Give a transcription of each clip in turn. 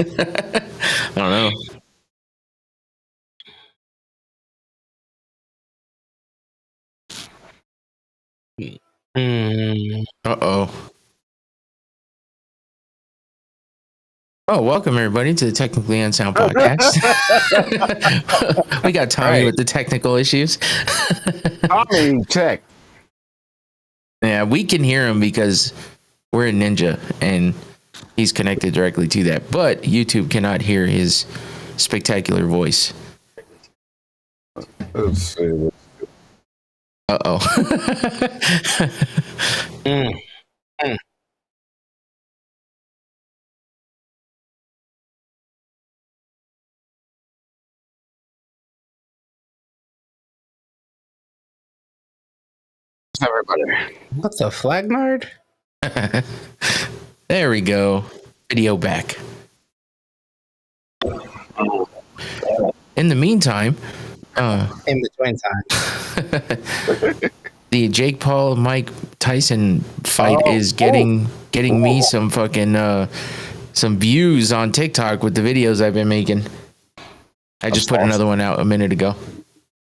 I don't know. Uh-oh. Oh, welcome everybody to the Technically Unsound podcast. We got Tommy with the technical issues. Tommy, check. Yeah, we can hear him because we're a Ninja and he's connected directly to that. But YouTube cannot hear his spectacular voice. Let's see. Uh-oh. Everybody. What's the flagnard? There we go. Video back. In the meantime, In between time. the Jake Paul Mike Tyson fight is getting me some fucking some views on TikTok with the videos I've been making. I just put another one out a minute ago.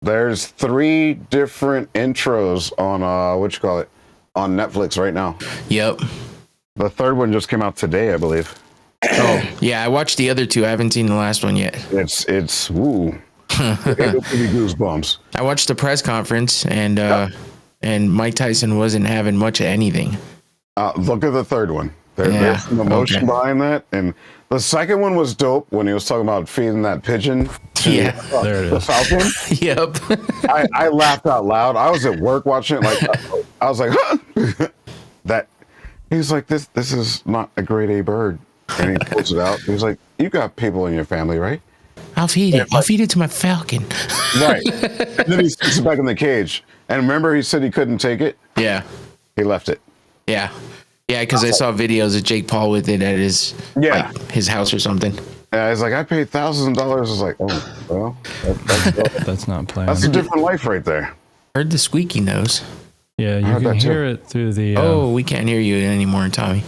There's 3 different intros on on Netflix right now. Yep. The third one just came out today, I believe. Oh, yeah, I watched the other 2. I haven't seen the last one yet. It's woo. It'll give you goosebumps. I watched the press conference and Mike Tyson wasn't having much of anything. Look at the third one. There's some emotion behind that, and the second one was dope when he was talking about feeding that pigeon to there it the is. falcon. Yep. I laughed out loud. I was at work watching it, like I was like, huh? That he's like, this is not a grade A bird, and he pulls it out. He's like, you got people in your family, right? I'll feed it. I'll feed it to my falcon. Right. And then he sits it back in the cage. And remember, he said he couldn't take it. Yeah. He left it. Yeah. Yeah, because I saw videos of Jake Paul with it at his his house or something. Yeah, he's like, I paid thousands of dollars. I was like, oh, well, That's not planned. that's a different life right there. Heard the squeaky nose. Yeah, you heard can that too. hear it through the. Oh, we can't hear you anymore, Tommy.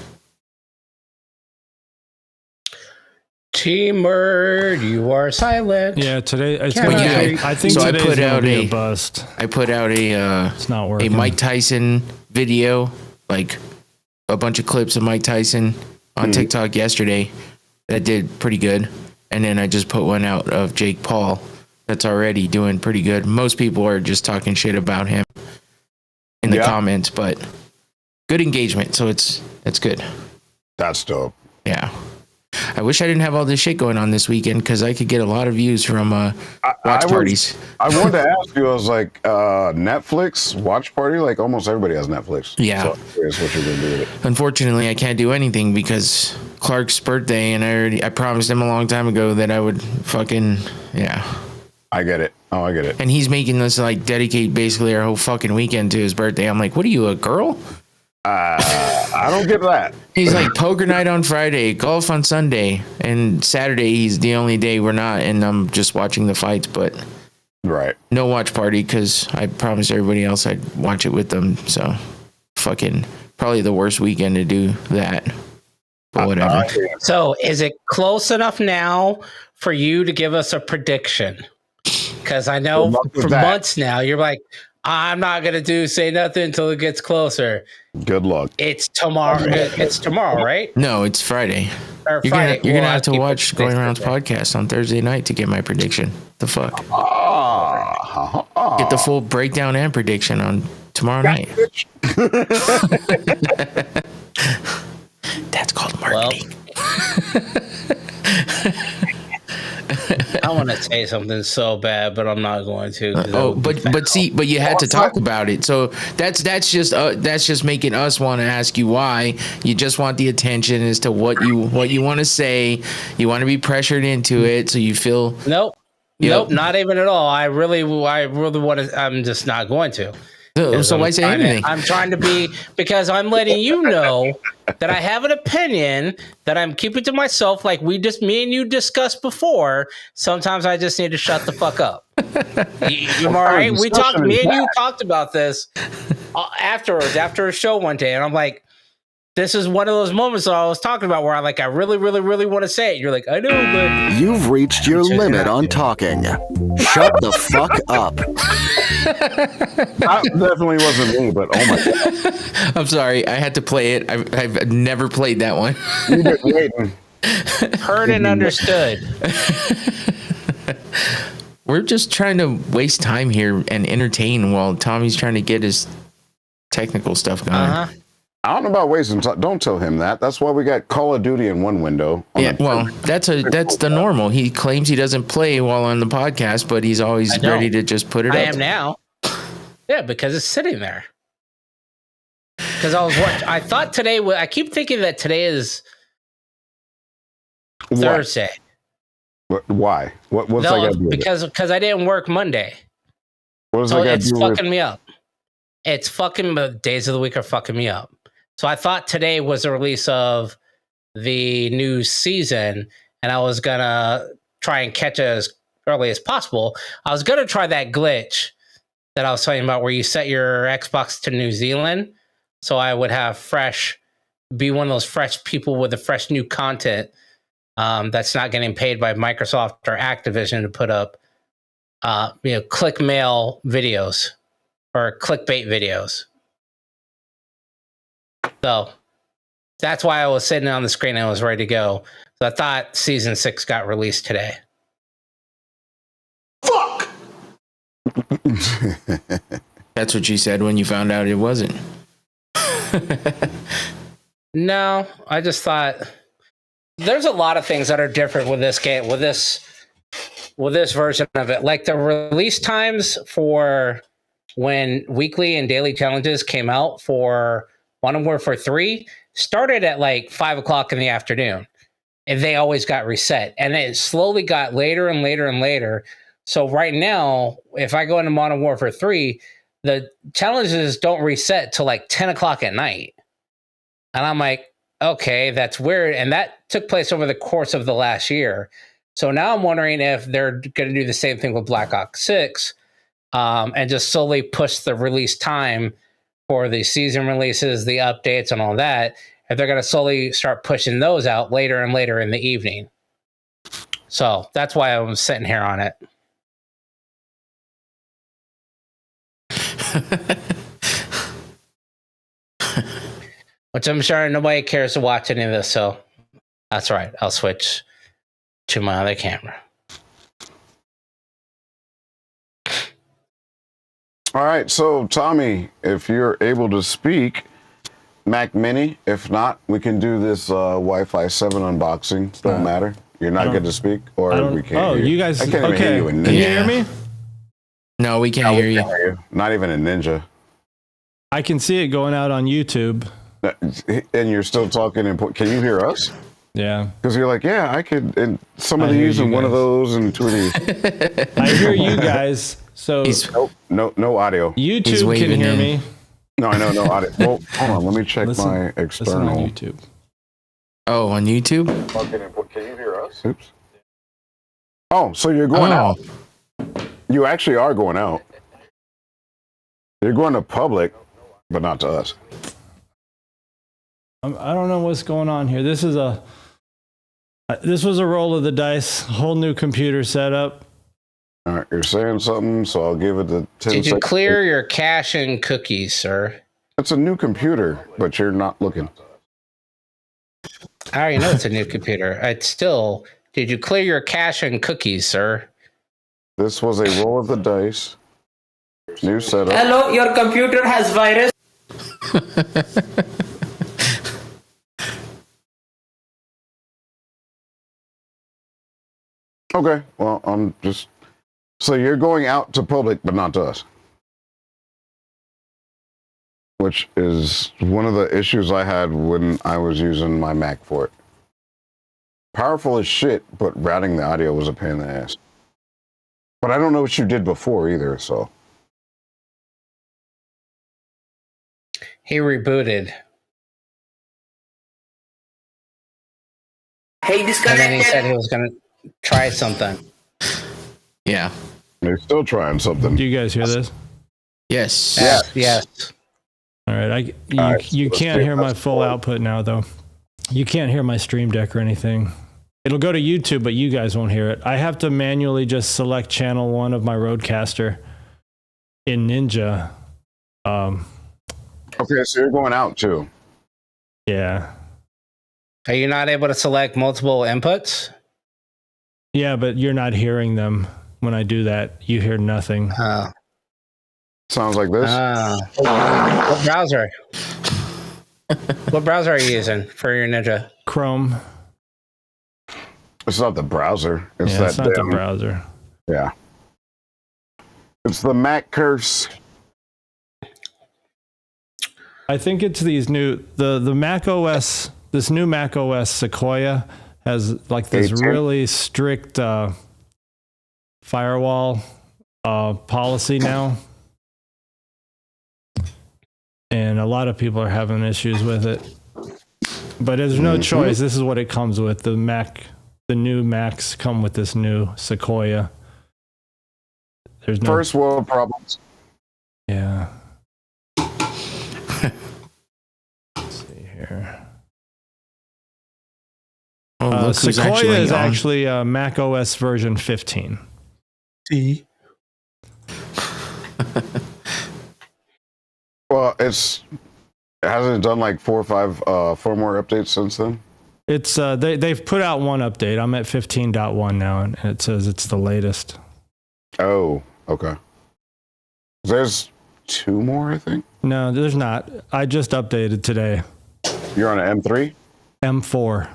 Teamer, you are silent. Yeah, today. It's Cannot gonna hear be, you. I think So I today's put gonna out be a- a bust. I put out It's not a working. Mike Tyson video, like a bunch of clips of Mike Tyson on TikTok yesterday that did pretty good. And then I just put one out of Jake Paul that's already doing pretty good. Most people are just talking shit about him in the comments, but good engagement. So it's good. That's dope. Yeah. I wish I didn't have all this shit going on this weekend because I could get a lot of views from watch parties. I wanted to ask you, I was like, Netflix watch party? Like almost everybody has Netflix. Yeah. So I'm curious what you're going to do with it. Unfortunately, I can't do anything because Clark's birthday, and I promised him a long time ago that I would fucking, I get it. Oh, I get it. And he's making us like dedicate basically our whole fucking weekend to his birthday. I'm like, what are you, a girl? I don't get that. He's like poker night on Friday, golf on Sunday, and Saturday he's the only day we're not, and I'm just watching the fights, but Right. no watch party because I promised everybody else I'd watch it with them. So fucking probably the worst weekend to do that. But whatever. So, is it close enough now for you to give us a prediction? Because I know Good luck with for that. months now, you're like, I'm not going to say nothing until it gets closer. Good luck. It's tomorrow. It's tomorrow, right? No, it's Friday. Or You're Friday. gonna Well, have to keep watch it Going next Around's Thursday. podcast on Thursday night to get my prediction. The fuck? Ah. Get the full breakdown and prediction on tomorrow night. That's called marketing. I want to say something so bad, but I'm not going to. 'cause that would be But you had to talk about it. So that's just making us want to ask you why. You just want the attention as to what you want to say. You want to be pressured into it, so you feel Nope. Yep. Nope, not even at all. I really want to. I'm just not going to. so why say anything? I'm trying to be, because I'm letting you know that I have an opinion that I'm keeping to myself. Like me and you discussed before. Sometimes I just need to shut the fuck up. You all right? Me and you talked about this afterwards, after a show one day, and I'm like, this is one of those moments that I was talking about where I really, really, really want to say it. You're like, I know, but You've reached your limit on talking. Shut the fuck up. That definitely wasn't me, but oh my god. I'm sorry. I had to play it. I've never played that one. You've been waiting. heard and understood. We're just trying to waste time here and entertain while Tommy's trying to get his technical stuff going. Uh-huh. I don't know about wasting time. Don't tell him that. That's why we got Call of Duty in one window. Yeah, well, that's the normal. He claims he doesn't play while on the podcast, but he's always ready to just put it up. I am now. Yeah, because it's sitting there. Because I was watching. I thought today. I keep thinking that today is Thursday. Why? What's that got to do with it? Because I didn't work Monday. What does So that got to it's do fucking with? me up. It's fucking the days of the week are fucking me up. So I thought today was the release of the new season, and I was gonna try and catch it as early as possible. I was gonna try that glitch that I was talking about where you set your Xbox to New Zealand, so I would have be one of those fresh people with the fresh new content that's not getting paid by Microsoft or Activision to put up, click mail videos or clickbait videos. So that's why I was sitting on the screen and I was ready to go. So I thought season 6 got released today. Fuck! That's what you said when you found out it wasn't. No, I just thought there's a lot of things that are different with this game, with this version of it. Like the release times for when weekly and daily challenges came out for Modern Warfare 3 started at like 5 o'clock in the afternoon, and they always got reset. And it slowly got later and later and later. So right now, if I go into Modern Warfare 3, the challenges don't reset till like 10 o'clock at night. And I'm like, okay, that's weird. And that took place over the course of the last year. So now I'm wondering if they're going to do the same thing with Black Ops 6 and just slowly push the release time for the season releases, the updates, and all that. If they're going to slowly start pushing those out later and later in the evening. So that's why I'm sitting here on it. Which I'm sure nobody cares to watch any of this, so that's right. I'll switch to my other camera. All right, so Tommy, if you're able to speak, Mac Mini. If not, we can do this Wi-Fi 7 unboxing. Don't matter. You're not good to speak, or we can't. Oh, hear you guys. I can't even hear you in Ninja. Can you hear me? No, we can't No, we hear you. can't hear you. Not even in Ninja. I can see it going out on YouTube. And you're still talking. Can you hear us? Yeah. Because you're like, yeah, I could. And some of I hear these you and one of guys. those and two of these. I hear you guys. So Nope, no audio. He's YouTube can waving hear in. me. No, I know, no audio. Well, hold on. Let me check Listen- my Listen on external. YouTube. Oh, on YouTube? Can you hear us? Oops. Oh, so you're going out. You actually are going out. You're going to public, but not to us. I don't know what's going on here. This was a roll of the dice. Whole new computer setup. All right, you're saying something, so I'll give it the 10 Did you seconds. clear your cache and cookies, sir? It's a new computer, but you're not looking. I already know it's a new computer. It's still. Did you clear your cache and cookies, sir? This was a roll of the dice. New setup. Hello, your computer has virus. Okay, well, I'm just. So you're going out to public, but not to us. Which is one of the issues I had when I was using my Mac for it. Powerful as shit, but routing the audio was a pain in the ass. But I don't know what you did before either, so. He rebooted. Hey, And then he said disconnected. he was going to try something. Yeah. They're still trying something. Do you guys hear this? Yes. Yeah. Yes. All right, you can't hear my full output now, though. You can't hear my Stream Deck or anything. It'll go to YouTube, but you guys won't hear it. I have to manually just select channel 1 of my Rodecaster in Ninja. Okay, so you're going out too. Yeah. Are you not able to select multiple inputs? Yeah, but you're not hearing them when I do that. You hear nothing. Sounds like this. What browser? What browser are you using for your Ninja? Chrome. It's not the browser. It's Yeah, that it's not damn, the browser. Yeah. It's the Mac curse. I think it's these new the Mac OS. This new Mac OS Sequoia has like this 18? really strict firewall policy now, and a lot of people are having issues with it. But there's no choice. This is what it comes with. The new Macs come with this new Sequoia. There's no First world problems. Yeah. Let's see here. Oh, look who's Sequoia actually is on. actually Mac OS version 15. See? Well, it hasn't done like 4 or 5 firmware updates since then. It's they've put out one update. I'm at 15.1 now, and it says it's the latest. Oh, okay. There's 2 more, I think. No, there's not. I just updated today. You're on an M3, M4.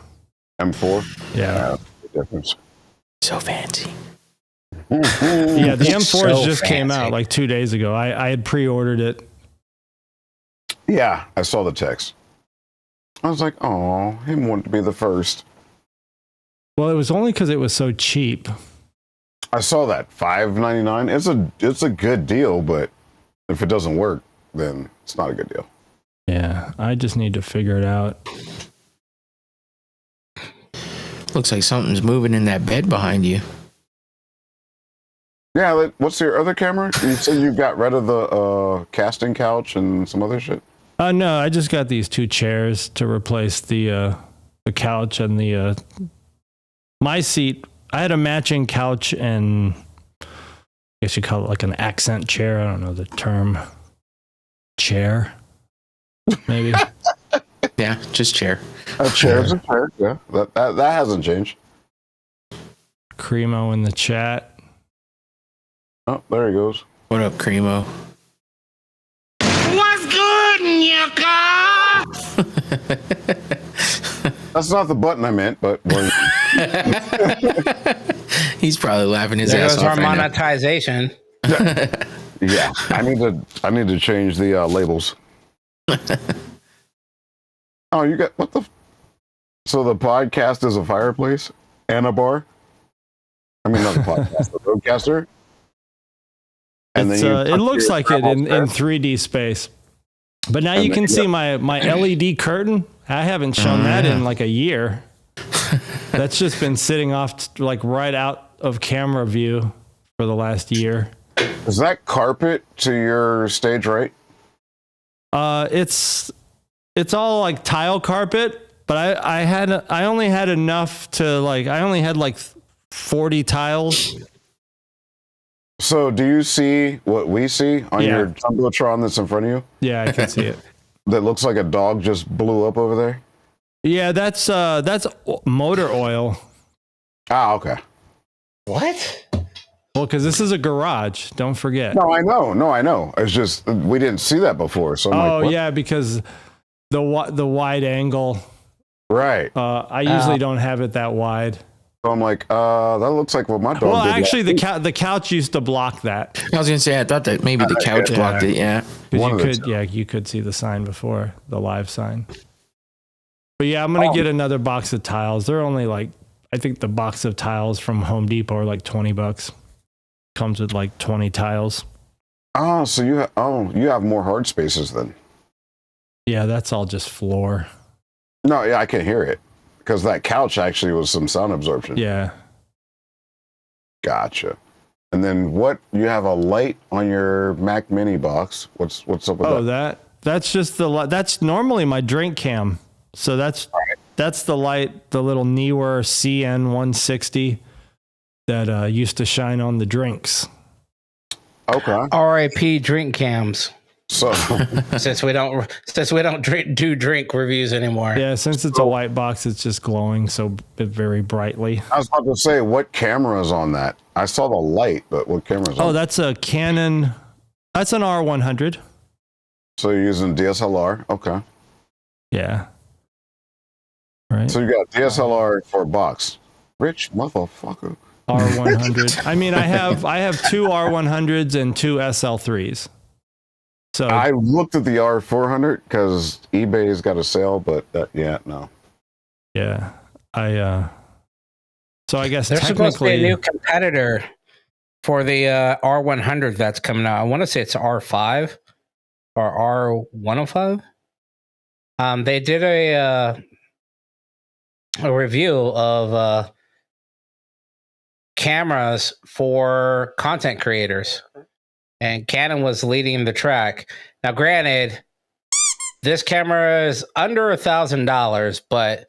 M4. Yeah. Big difference. So fancy. Yeah, the M4s So just came fancy. out like 2 days ago. I had pre-ordered it. Yeah, I saw the text. I was like, oh, him wanted to be the first. Well, it was only because it was so cheap. I saw that $5.99. It's a good deal, but if it doesn't work, then it's not a good deal. Yeah, I just need to figure it out. Looks like something's moving in that bed behind you. Yeah, what's your other camera? You said you got rid of the casting couch and some other shit. No, I just got these 2 chairs to replace the couch and the my seat. I had a matching couch and I guess you call it like an accent chair. I don't know the term. Chair, maybe. Yeah, just chair. A chair's a chair. Yeah, that hasn't changed. Cremo in the chat. Oh, there he goes. What up, Cremo? What's good, Nyaka? That's not the button I meant, but He's probably laughing his There ass goes off our right now. monetization. yeah, I need to change the labels. Oh, you got what the? So the podcast is a fireplace and a bar. I mean, not the podcast, the Rodecaster. And It's, then it looks like it in 3D space. But now you can see my LED curtain. I haven't shown that in like a year. That's just been sitting off like right out of camera view for the last year. Is that carpet to your stage right? It's all like tile carpet, but I only had enough to like I only had like 40 tiles. So do you see what we see on Yeah. your Jumbotron that's in front of you? Yeah, I can see it. That looks like a dog just blew up over there? Yeah, that's motor oil. Ah, okay. What? Well, because this is a garage. Don't forget. No, I know. No, I know. It's just we didn't see that before. So I'm like, what? Yeah, because the wide angle. Right. I usually don't have it that wide. So I'm like, that looks like what my dog Well, did. actually, the couch used to block that. I was gonna say I thought that maybe the couch yeah. blocked it. Yeah. 'Cause One you of the could, two. yeah, you could see the sign before the live sign. But yeah, I'm gonna get another box of tiles. They're only like, I think the box of tiles from Home Depot are like $20. Comes with like 20 tiles. Oh, so you have more hard spaces then. Yeah, that's all just floor. No, yeah, I can hear it because that couch actually was some sound absorption. Yeah. Gotcha. And then what? You have a light on your Mac Mini box. What's up with Oh, that? That's just that's normally my drink cam. So that's the light, the little Neewer CN160 that used to shine on the drinks. Okay. R.I.P. drink cams. So Since we don't do drink reviews anymore. Yeah, since it's a white box, it's just glowing so very brightly. I was about to say, what camera is on that? I saw the light, but what camera is on? Oh, that's a Canon. That's an R100. So you're using DSLR? Okay. Yeah. Right. So you got DSLR for a box. Rich motherfucker. R100. I mean, I have two R100s and two SL3s. So I looked at the R400 because eBay's got a sale, but no. yeah, so I guess There's supposed to be a technically new competitor for the R100 that's coming out. I want to say it's R5 or R105. They did a review of cameras for content creators, and Canon was leading the track. Now, granted, this camera is under $1,000, but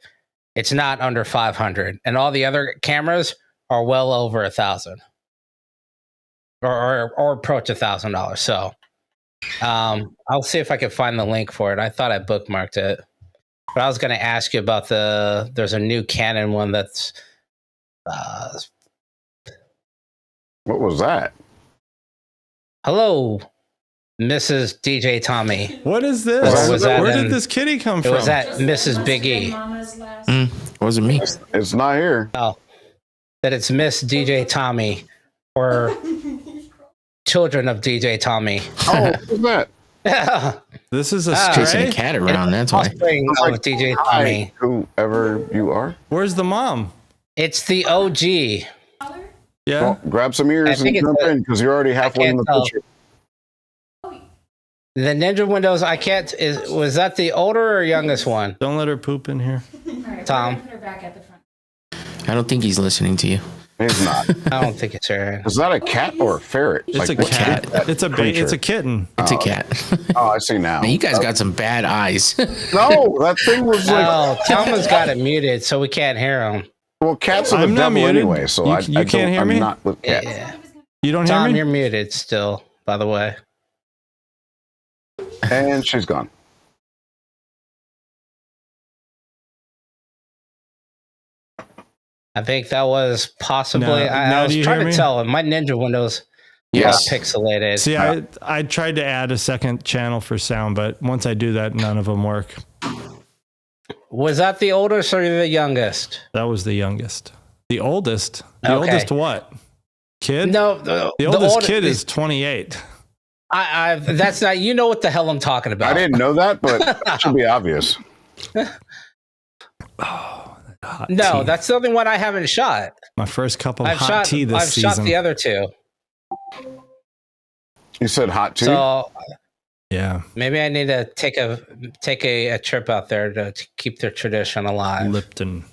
it's not under 500, and all the other cameras are well over 1,000 or approach $1,000. So I'll see if I can find the link for it. I thought I bookmarked it, but I was going to ask you about there's a new Canon one that's What was that? hello, Mrs. DJ Tommy. what is this? Or was that Where in- did this kitty come It from? was that Mrs. Big E. Wasn't me. It's not here. Oh, that it's Miss DJ Tommy or children of DJ Tommy. Oh, what was that? This is a Ah, Chasing a stray. cat around. That's why. Offspring of DJ Tommy. Hi, whoever you are. Where's the mom? It's the OG. Yeah. Well, grab some I ears think and it's jump in because you're already halfway in can't the tell. picture. The Ninja Windows. I can't. Was that the older or youngest one? Don't let her poop in here. Tom. Put her back at the front. I don't think he's listening to you. He's not. I don't think it's her. Is that a cat or a ferret? It's a what cat. is that It's a creature? it's a kitten. It's a cat. Oh, I see now. Man, you guys got some bad eyes. No, that thing was like. Oh, Thomas got it muted, so we can't hear him. Well, cats are the I'm not devil muted. anyway, so You- I you can't hear I'm me? not with cats. Yeah. You don't hear Tom, me? you're muted still, by the way. And she's gone. I think that was possibly. Now- I now was do you trying hear to me? tell. My Ninja Windows Yes. pixelated. See, I tried to add a second channel for sound, but once I do that, none of them work. Was that the oldest or the youngest? That was the youngest. The oldest? The Okay. oldest what? Kid? No, The oldest kid is 28. I that's not. You know what the hell I'm talking about. I didn't know that, but it should be obvious. Hot No, tea. that's the only one I haven't shot. My first cup of I've hot shot. tea this I've season. shot the other two. You said hot tea? So Yeah. maybe I need to take a trip out there to keep their tradition alive. Lipton.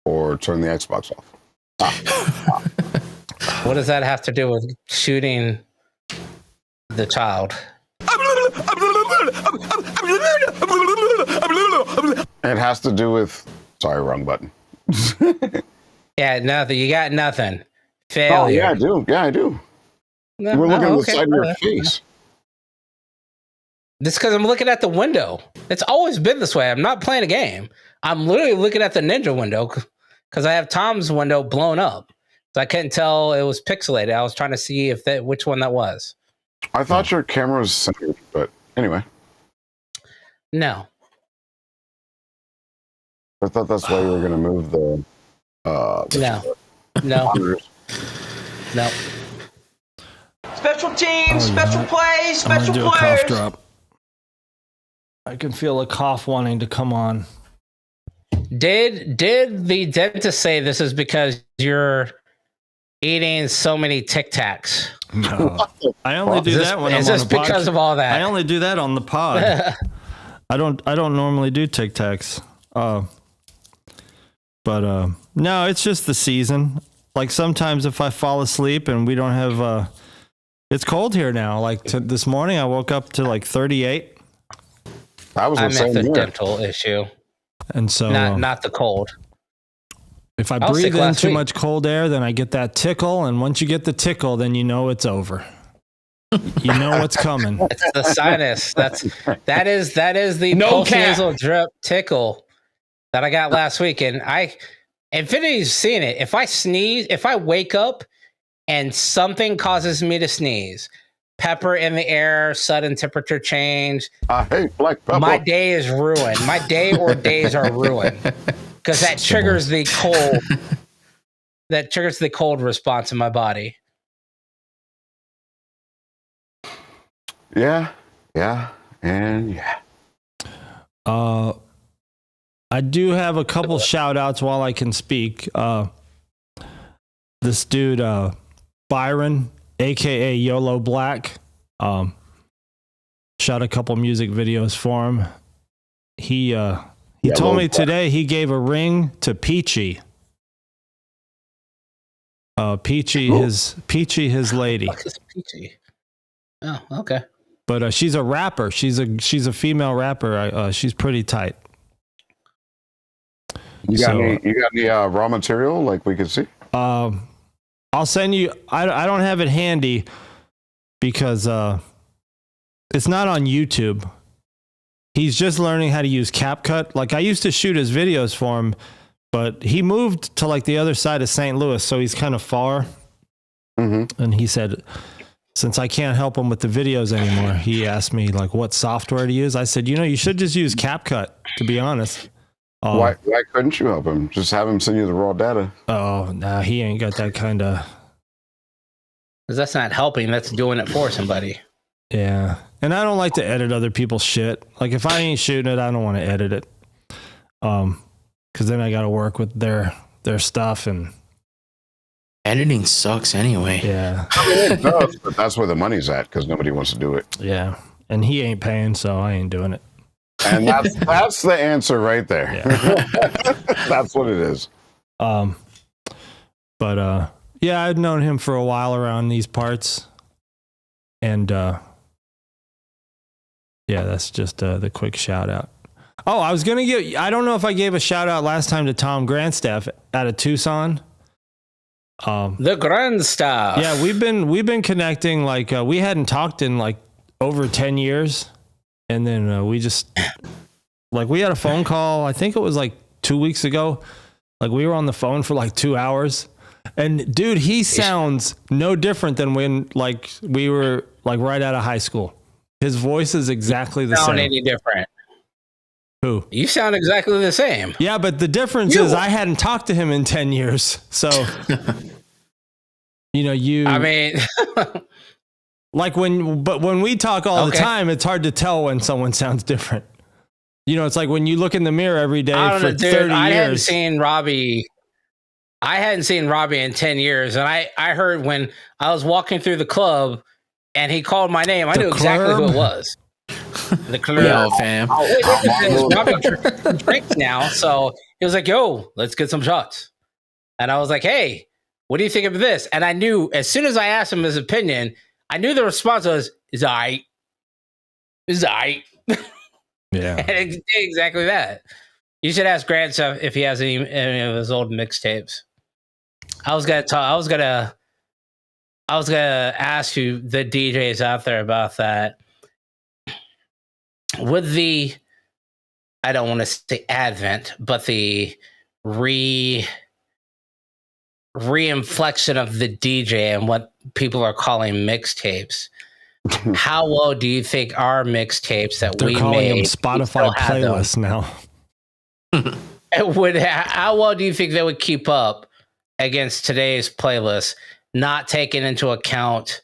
Or turn the Xbox off. What does that have to do with shooting the child? It has to do with. Sorry, wrong button. Yeah, nothing. You got nothing. Oh, Failure. yeah, I do. Yeah, I do. No, We're looking oh, at the okay. side of your face. This because I'm looking at the window. It's always been this way. I'm not playing a game. I'm literally looking at the Ninja window because I have Tom's window blown up. So I couldn't tell it was pixelated. I was trying to see which one that was. I thought your camera was centered, but anyway. No. I thought that's why you were going to move the. No. monitors. No. Special teams, special plays, I'm gonna special do a cough players. drop. I can feel a cough wanting to come on. Did the dentist say this is because you're eating so many Tic Tacs? No. I only do Is this, that when I'm is on this the because podcast. of all that? I only do that on the pod. I don't normally do Tic Tacs. But no, it's just the season. Like sometimes if I fall asleep and we don't have it's cold here now. Like this morning I woke up to like 38 I was I the meant same the here. dental issue, And so not the cold. if I I was breathe sick in last too week. much cold air, then I get that tickle. And once you get the tickle, then you know it's over. You know what's coming. It's the sinus. That is the No pulse cap. nasal drip tickle that I got last week. And Infinity's seen it. If I sneeze, if I wake up and something causes me to sneeze, pepper in the air, sudden temperature change, I hate black pepper. my day is ruined. My day or days are ruined because that triggers the cold. That triggers the cold response in my body. Yeah, and yeah. I do have a couple shout outs while I can speak. This dude, Byron, aka YOLO Black, shot a couple music videos for him. He told me today he gave a ring to Peachy. Peachy, his lady. Fuck is Peachy? Oh, okay. But she's a rapper. She's a female rapper. She's pretty tight. You got any raw material like we could see? I'll send you. I don't have it handy because it's not on YouTube. He's just learning how to use CapCut. Like I used to shoot his videos for him, but he moved to like the other side of St. Louis, so he's kind of far. Mm-hmm. And he said, since I can't help him with the videos anymore, he asked me like what software to use. I said, you should just use CapCut, to be honest. Why couldn't you help him? Just have him send you the raw data. Oh, nah, he ain't got that kind of. Because that's not helping. That's doing it for somebody. Yeah. And I don't like to edit other people's shit. Like if I ain't shooting it, I don't want to edit it. Because then I got to work with their stuff and. Editing sucks anyway. Yeah. It does, but that's where the money's at because nobody wants to do it. Yeah. And he ain't paying, so I ain't doing it. And that's the answer right there. Yeah. That's what it is. But yeah, I'd known him for a while around these parts. And yeah, that's just the quick shout out. Oh, I was going to I don't know if I gave a shout out last time to Tom Grandstaff out of Tucson. The grand stuff. Yeah, we've been connecting like we hadn't talked in like over 10 years, and then we just like we had a phone call. I think it was like 2 weeks ago. Like we were on the phone for like 2 hours, and dude, he sounds no different than when like we were like right out of high school. His voice is exactly the Sound same. any different? Who? You sound exactly the same. Yeah, but the difference is I hadn't talked to him in 10 years. So, I mean, like when we talk all the time, it's hard to tell when someone sounds different. It's like when you look in the mirror every day for 30 years. I hadn't seen Robbie in 10 years. And I heard when I was walking through the club and he called my name, I knew exactly who it was. The club. Yo, fam. Robbie drinks now. So he was like, yo, let's get some shots. And I was like, hey, what do you think of this? And I knew as soon as I asked him his opinion, I knew the response was, is I. Yeah. And exactly that. You should ask Grant stuff if he has any of his old mixtapes. I was gonna ask you the DJs out there about that. With the, I don't want to say advent, but the re-inflection of the DJ and what people are calling mixtapes. How well do you think our mixtapes that They're we calling made them Spotify playlists now? How well do you think they would keep up against today's playlist, not taking into account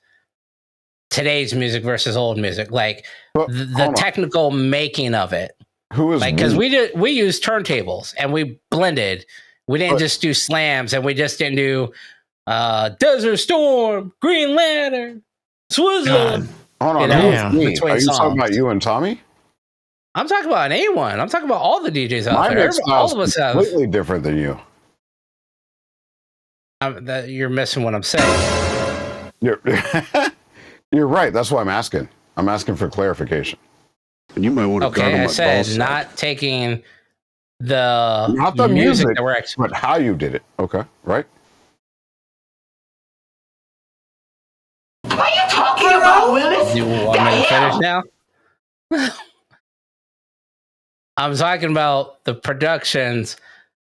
today's music versus old music, like the technical making of it? Who is like, because we used turntables and we blended. We didn't just do slams, and we just didn't do Desert Storm, Green Lantern, Swizzle. Hold on, are you talking about you and Tommy? I'm talking about anyone. I'm talking about all the DJs out there. All of us have completely different than you. You're missing what I'm saying. You're right. That's why I'm asking. I'm asking for clarification. You might want to Okay, I said not taking the music that we're actually, but how you did it. Okay, right? What are you talking about, Willis? you want me to finish now? I'm talking about the productions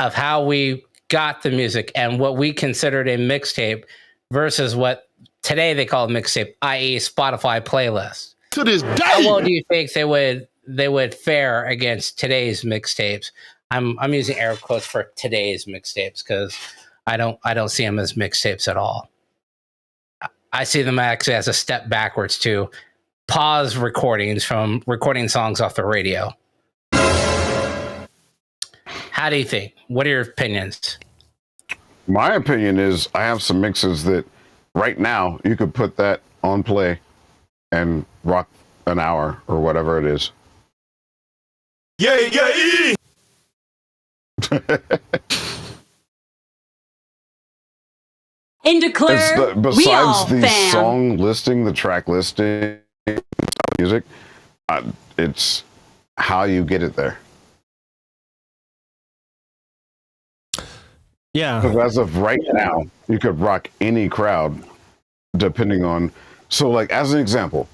of how we got the music and what we considered a mixtape versus what today they call a mixtape, i.e., Spotify playlist. To this day, how well do you think they would fare against today's mixtapes? I'm using air quotes for today's mixtapes because I don't see them as mixtapes at all. I see them actually as a step backwards to pause recordings from recording songs off the radio. How do you think? What are your opinions? My opinion is I have some mixes that right now you could put that on play and rock an hour or whatever it is. yeah. In declare, Besides the song listing, the track listing, music, it's how you get it there. Yeah. Because as of right now, you could rock any crowd depending on. So, like, as an example,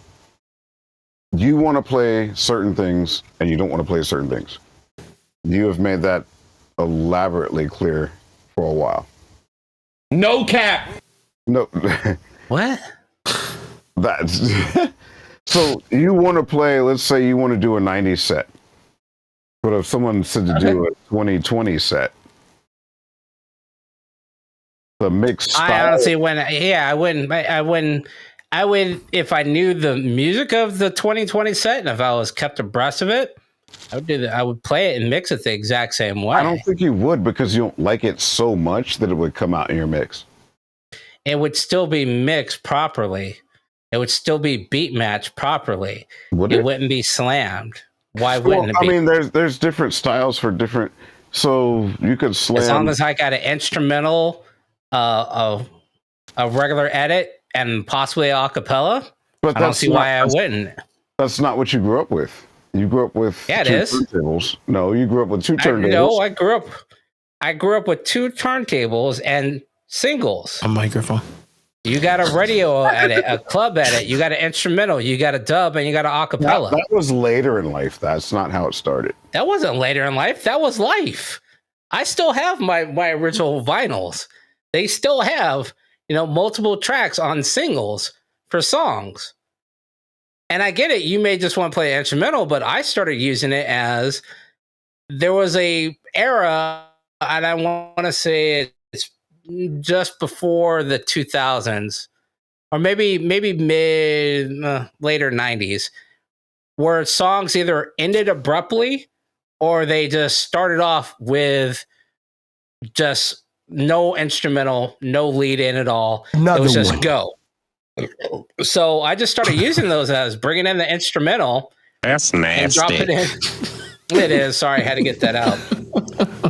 you want to play certain things and you don't want to play certain things. You have made that elaborately clear for a while. No cap. No. What? That's so you want to play, let's say you want to do a 90s set. But if someone said to do a 2020 set, the mix style. I honestly I wouldn't if I knew the music of the 2020 set and if I was kept abreast of it, I would do that. I would play it and mix it the exact same way. I don't think you would because you don't like it so much that it would come out in your mix. It would still be mixed properly. It would still be beat matched properly. It wouldn't be slammed. Why wouldn't it be? I mean, there's different styles for different. So you could slam. As long as I got an instrumental, a regular edit, and possibly a acapella. But I don't see why I wouldn't. That's not what you grew up with. You grew up with two turntables. No, you grew up with two turntables. No, I grew up with two turntables and singles. A microphone. You got a radio edit, a club edit, you got an instrumental, you got a dub, and you got an acapella. That was later in life. That's not how it started. That wasn't later in life. That was life. I still have my original vinyls. They still have, multiple tracks on singles for songs. And I get it. You may just want to play instrumental, but I started using it as there was a era, and I want to say it's just before the 2000s, or maybe later 90s, where songs either ended abruptly or they just started off with just no instrumental, no lead in at all. It was just go. So I just started using those as bringing in the instrumental. That's nasty. And drop it in. It is. Sorry, I had to get that out.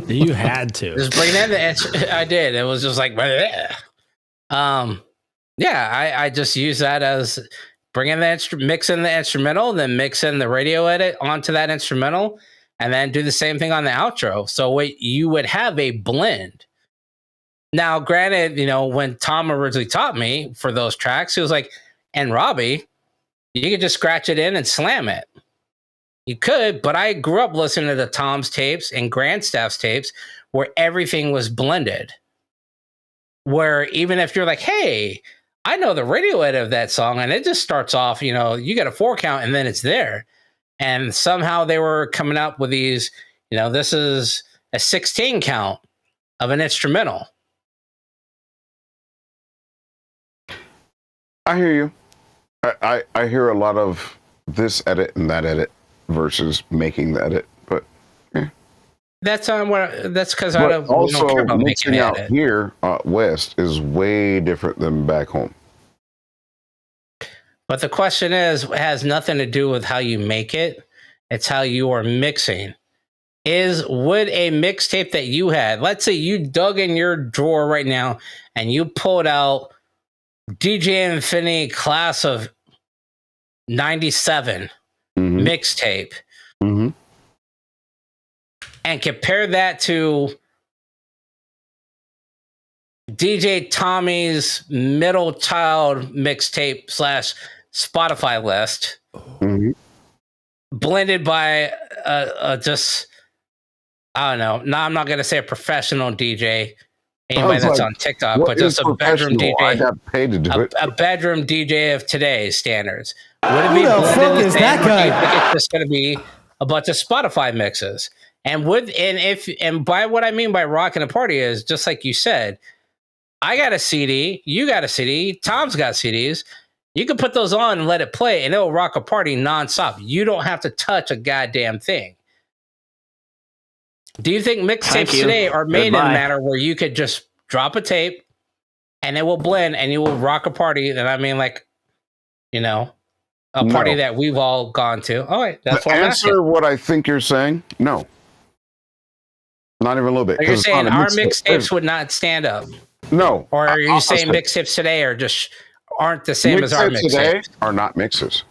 You had to. Just bring in the I did. It was just like, bleh. I just use that as bring in the mix in the instrumental, then mix in the radio edit onto that instrumental, and then do the same thing on the outro. So you would have a blend. Now, granted, when Tom originally taught me for those tracks, he was like, and Robbie, you could just scratch it in and slam it. You could, but I grew up listening to Tom's tapes and Grandstaff's tapes where everything was blended. Where even if you're like, hey, I know the radio edit of that song, and it just starts off, you got a 4 count and then it's there. And somehow they were coming up with these, this is a 16 count of an instrumental. I hear you. I hear a lot of this edit and that edit versus making the edit, but yeah. That's because I don't care about mixing out edit. Here west is way different than back home. But the question is, it has nothing to do with how you make it. It's how you are mixing. Would a mixtape that you had, let's say you dug in your drawer right now and you pulled out DJ Infinity Class of 97 mixtape. mixtape Mm-hmm. and compare that to DJ Tommy's middle child mixtape / Spotify list, Mm-hmm. blended by just, I don't know. No, I'm not going to say a professional DJ, anybody Sounds that's like, on TikTok, what but is just a bedroom professional? I DJ, got paid to do it. a bedroom DJ of today's standards. Would it be Who the blended fuck the is same, that or do you guy? think it's just going to be a bunch of Spotify mixes? And by what I mean by rocking a party is just like you said. I got a CD, you got a CD, Tom's got CDs. You can put those on and let it play, and it'll rock a party nonstop. You don't have to touch a goddamn thing. Do you think mixtapes today are made in a manner where you could just drop a tape and it will blend and you will rock a party? And I mean, like, a party that we've all gone to. All right, that's what I'm asking. Answer what I think you're saying. No, not even a little bit. Are you saying our mixtapes would not stand up? No. Or are you saying mixtapes today aren't the same as our mixtapes? Today are not mixes.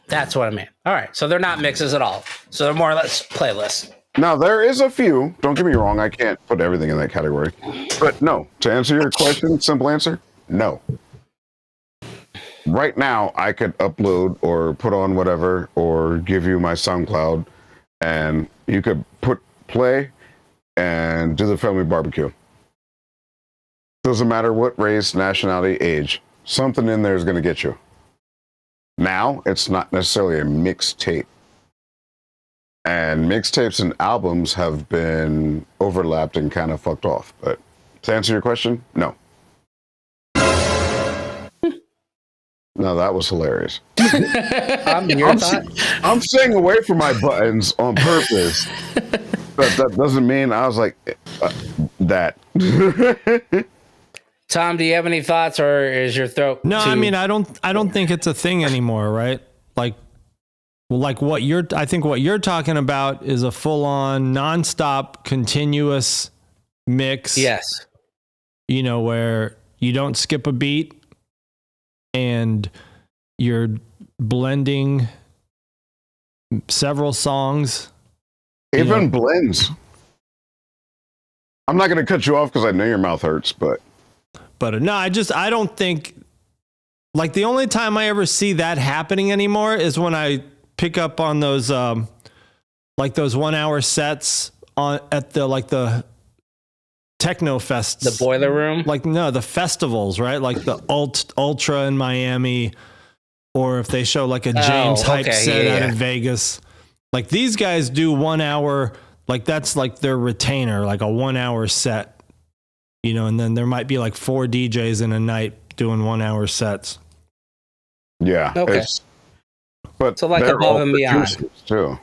That's what I mean. All right, so they're not mixes at all. So they're more or less playlists. Now, there is a few. Don't get me wrong. I can't put everything in that category. But no, to answer your question, simple answer, no. Right now, I could upload or put on whatever or give you my SoundCloud, and you could put play and do the family barbecue. Doesn't matter what race, nationality, age. Something in there is going to get you. Now, it's not necessarily a mixtape. And mixtapes and albums have been overlapped and kind of fucked off. But to answer your question, no. No, that was hilarious. I'm staying away from my buttons on purpose. But that doesn't mean I was like, that. Tom, do you have any thoughts, or is your throat? No, I mean, I don't think it's a thing anymore, right? Like I think what you're talking about is a full-on, nonstop, continuous mix. Yes. Where you don't skip a beat and you're blending several songs. Even blends. I'm not going to cut you off because I know your mouth hurts, but no, I don't think, like, the only time I ever see that happening anymore is when I pick up on those, like those 1 hour sets at the techno fests, the Boiler Room, the festivals, right? Like the Ultra in Miami, or if they show like a James Hype set out of Vegas. Like, these guys do 1 hour, like that's like their retainer, like a 1 hour set. And then there might be like 4 DJs in a night doing 1 hour sets. Yeah. Okay. But so like Above and Beyond too.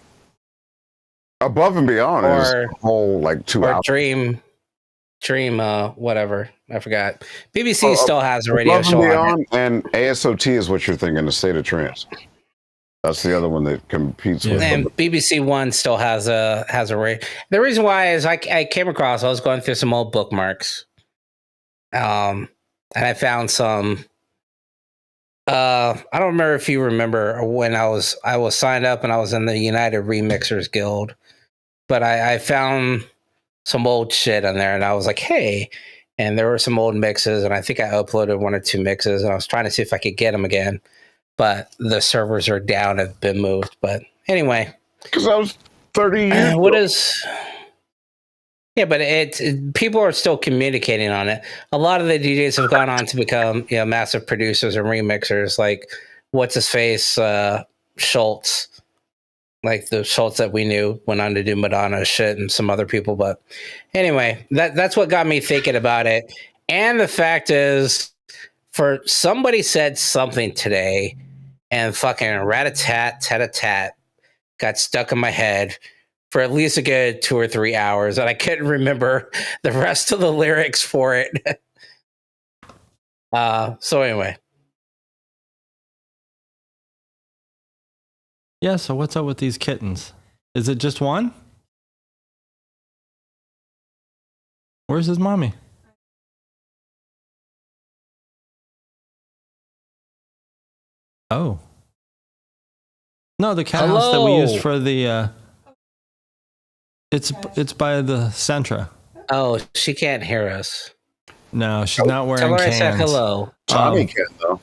Above and Beyond is a whole like 2 hours. Dream, whatever. I forgot. BBC still has a radio show on it. And ASOT is what you're thinking, the State of Trance. That's the other one that competes with. And BBC One still has a radio. The reason why is I came across, I was going through some old bookmarks. And I found some. I don't remember if you remember when I was signed up and I was in the United Remixers Guild, but I found some old shit on there and I was like, hey, and there were some old mixes and I think I uploaded 1 or 2 mixes and I was trying to see if I could get them again, but the servers are down, have been moved. But anyway, because I was 30 years. What is? Yeah, but people are still communicating on it. A lot of the DJs have gone on to become, massive producers and remixers, like what's his face, Schultz, like the Schultz that we knew went on to do Madonna shit and some other people. But anyway, that's what got me thinking about it. And the fact is, for somebody said something today, and fucking rat-a-tat, tat-a-tat got stuck in my head for at least a good 2 or 3 hours, and I couldn't remember the rest of the lyrics for it. So anyway. Yeah, so what's up with these kittens? Is it just one? Where's his mommy? Oh. No, the cat house that we Hello. used for the. It's by the Sentra. Oh, she can't hear us. No, she's not wearing Tell her cans. I said hello. Tommy can though.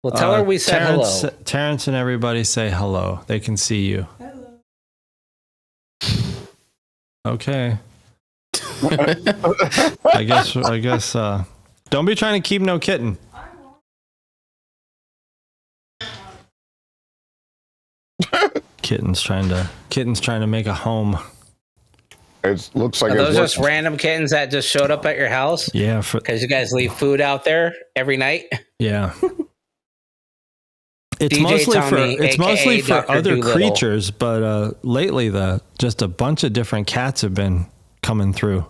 Well, tell her we said hello. Terrence and everybody say hello. They can see you. Hello. Okay. I guess. Don't be trying to keep no kitten. Kitten's trying to make a home. It looks like Are those it's just random kittens that just showed up at your house? Yeah, because you guys leave food out there every night. Yeah. It's DJ mostly Tommy, it's mostly for Dr. other Dolittle. creatures, but lately just a bunch of different cats have been coming through.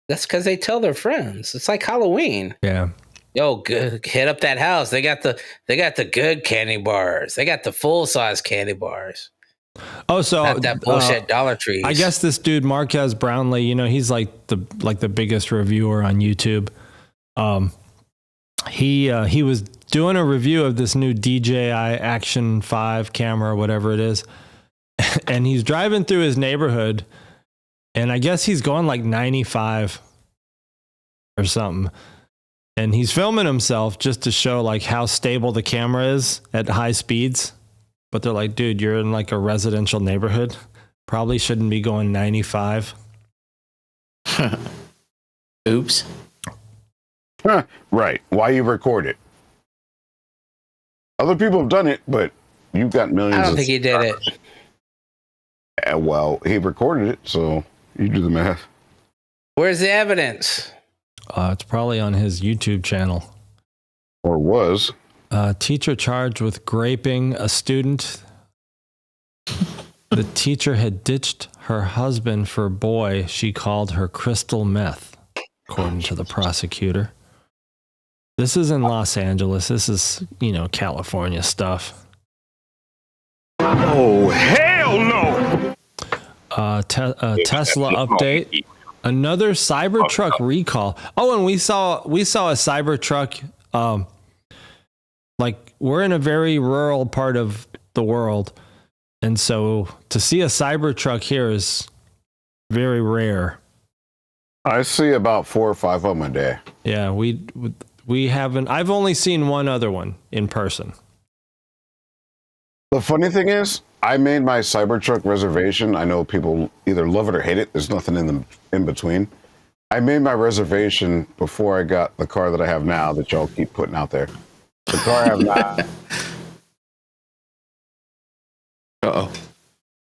That's because they tell their friends. It's like Halloween. Yeah. Yo, good, hit up that house. They got the good candy bars. They got the full size candy bars. Oh, so Not that bullshit Dollar Trees. I guess this dude Marquez Brownlee, he's like the biggest reviewer on YouTube. He was doing a review of this new DJI Action 5 camera or whatever it is, and he's driving through his neighborhood, and I guess he's going like 95 or something, and he's filming himself just to show like how stable the camera is at high speeds. But they're like, dude, you're in like a residential neighborhood. Probably shouldn't be going 95. Oops. Huh, right. Why you record it? Other people have done it, but you've got millions. I don't think he did it. Well, he recorded it, so you do the math. Where's the evidence? It's probably on his YouTube channel. Or was. Teacher charged with graping a student. The teacher had ditched her husband for a boy she called her crystal meth, according to the prosecutor. This is in Los Angeles. This is, California stuff. Oh, hell no! Tesla update. Another Cybertruck recall. Oh, and we saw a Cybertruck. Like, we're in a very rural part of the world, and so to see a Cybertruck here is very rare. I see about 4 or 5 of them a day. Yeah, we haven't. I've only seen one other one in person. The funny thing is, I made my Cybertruck reservation. I know people either love it or hate it. There's nothing in between. I made my reservation before I got the car that I have now that y'all keep putting out there. The car I have now. Uh-oh.